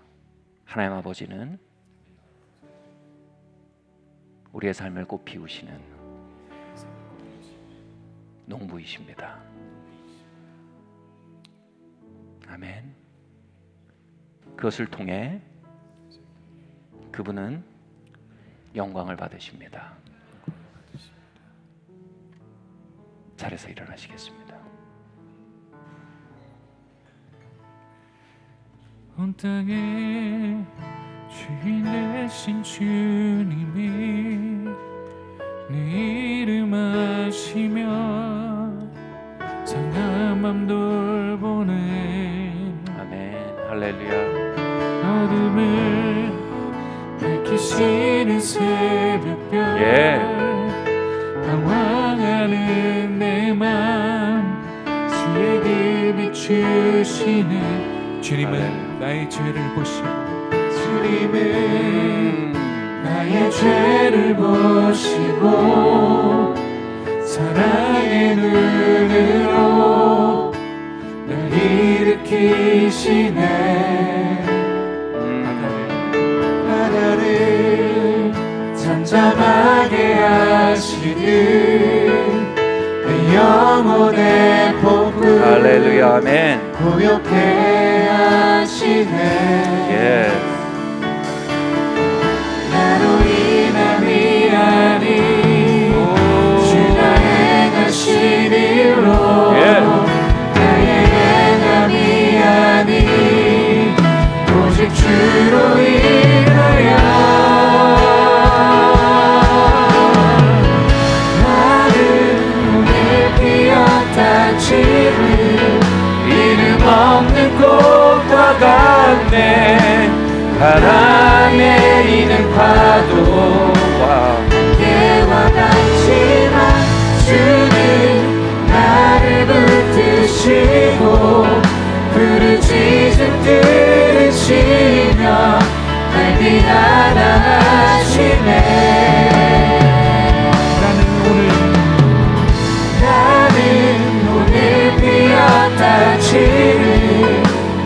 하나님 아버지는 우리의 삶을 꽃 피우시는 농부이십니다. 아멘. 그것을 통해 그분은 영광을 받으십니다. 자리에서 일어나시겠습니다. 온 땅에 주인 되신 주님이 내 이름 아시며 상한 맘 돌보네. 아멘. 할렐루야. 어둠을 밝히시는 새벽별, 방황하는 내 맘 주에게 비추시네. 주님은 나의 죄를 보시고, 주님은 나의 죄를 보시고 사랑의 눈으로 날 일으키시네. 바다를 잠잠하게 하시네. 하시는 내 영혼의 복을 할렐루야. 아멘. 고요케 하시네. 예. 나로 인함이 아닌 주가 행하신 일로 나의 행함이 아닌 오직 주로 인하여 나는 오늘 피었다 지는 이름 없는 꽃과 같네. 바람에 이는 파도 안개와 같지만 주는 나를 붙드시고 부르짖음 들으시며 날 비난하시네. 나는 오늘 피었다 지는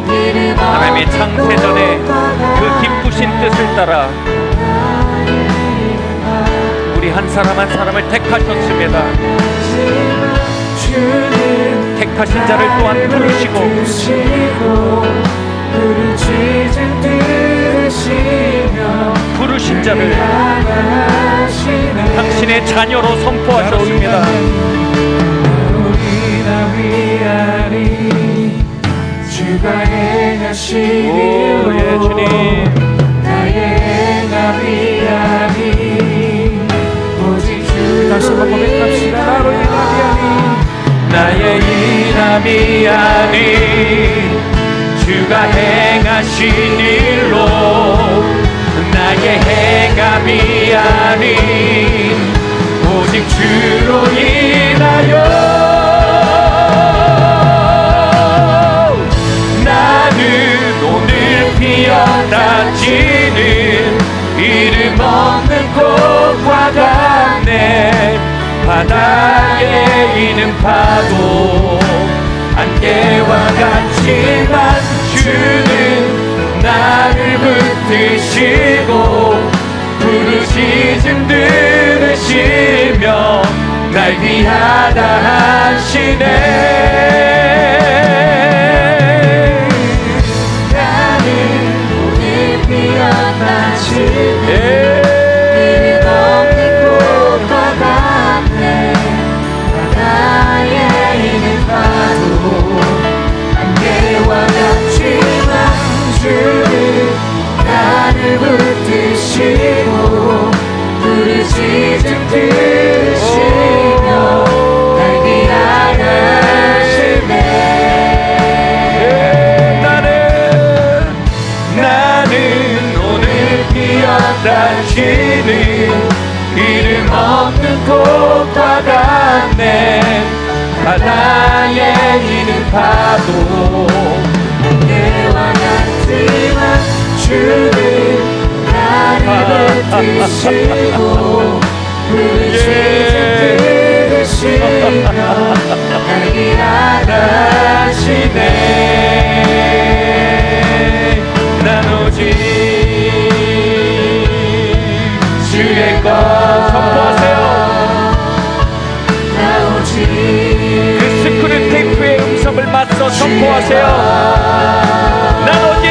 이름 하나님의 창세전에 그 기쁘신 뜻을 따라 우리 한 사람 한 사람을 택하셨습니다. 택하신 자를 또한 부르신 자를 당신의 자녀로 선포하셨습니다. 주가 행하신 일로 예, 주님. 나의 행함이 아닌 오직 주 다시 한번 고백합시다. 나로 인함이 아닌 나의 인함이 아닌 주가 행하신 일로 나의 행함이 아닌 오직 주로 인하여 피었다 지는 이름 없는 꽃과 같네. 바다에 이는 파도 안개와 같지만 주는 나를 붙드시고 부르짖음 들으시며 날 위하다 하시네. 이름 없는 꽃과 같네. 바다에 이는 파도 안개와 같지만 주는 나를 붙드시고 부르짖음 들으시며 날 위하시네. 피었다시는 이름 없는 꽃과 같네. 바다에 이는 파도 안개와 같지만 주는 나를 붙드시고 부르짖음 들으시며 날 위하시네. 난 오직 주의 것 선포하세요. 그 스크린 테이프의 음성을 맞서 선포하세요. 난 오직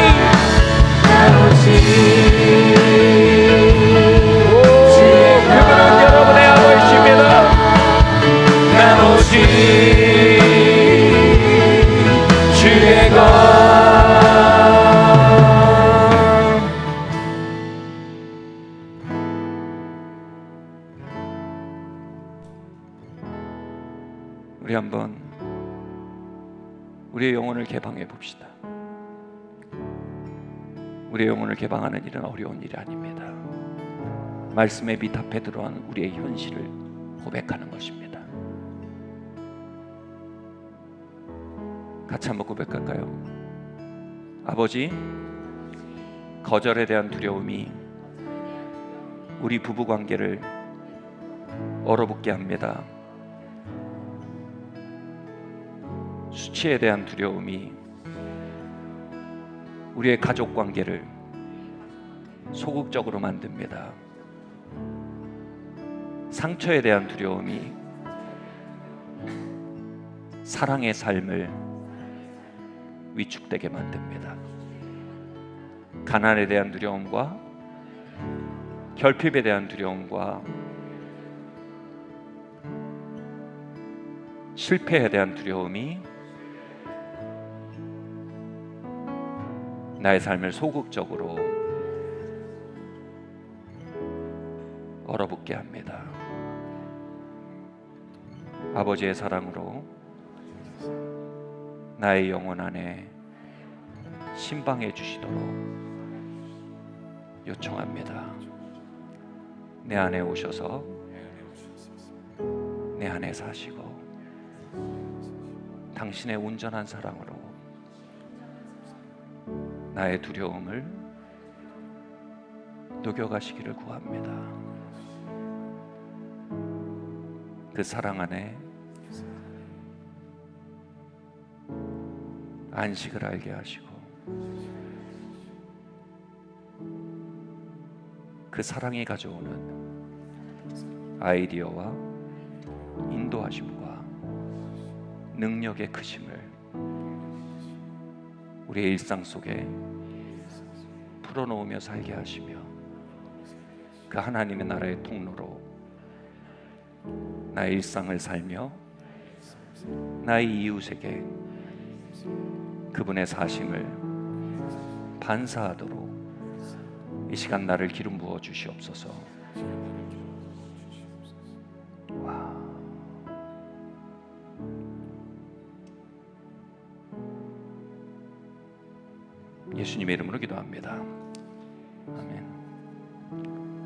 그분은 여러분의 아버지십니다. 난 오직 주의 것. 우리 한번 우리의 영혼을 개방해 봅시다. 우리의 영혼을 개방하는 일은 어려운 일이 아닙니다. 말씀에 미답해 들어온 우리의 현실을 고백하는 것입니다. 같이 한번 고백할까요? 아버지, 거절에 대한 두려움이 우리 부부 관계를 얼어붙게 합니다. 수치에 대한 두려움이 우리의 가족 관계를 소극적으로 만듭니다. 상처에 대한 두려움이 사랑의 삶을 위축되게 만듭니다. 가난에 대한 두려움과 결핍에 대한 두려움과 실패에 대한 두려움이 나의 삶을 소극적으로 얼어붙게 합니다. 아버지의 사랑으로 나의 영혼 안에 신방해 주시도록 요청합니다. 내 안에 오셔서 내 안에 사시고 당신의 온전한 사랑으로 나의 두려움을 녹여가시기를 구합니다. 그 사랑 안에 안식을 알게 하시고 그 사랑이 가져오는 아이디어와 인도하심과 능력의 크심을 우리의 일상 속에 풀어놓으며 살게 하시며 그 하나님의 나라의 통로로 나의 일상을 살며 나의 이웃에게 그분의 사심을 반사하도록 이 시간 나를 기름 부어 주시옵소서. 와. 예수님의 이름으로 기도합니다. 아멘.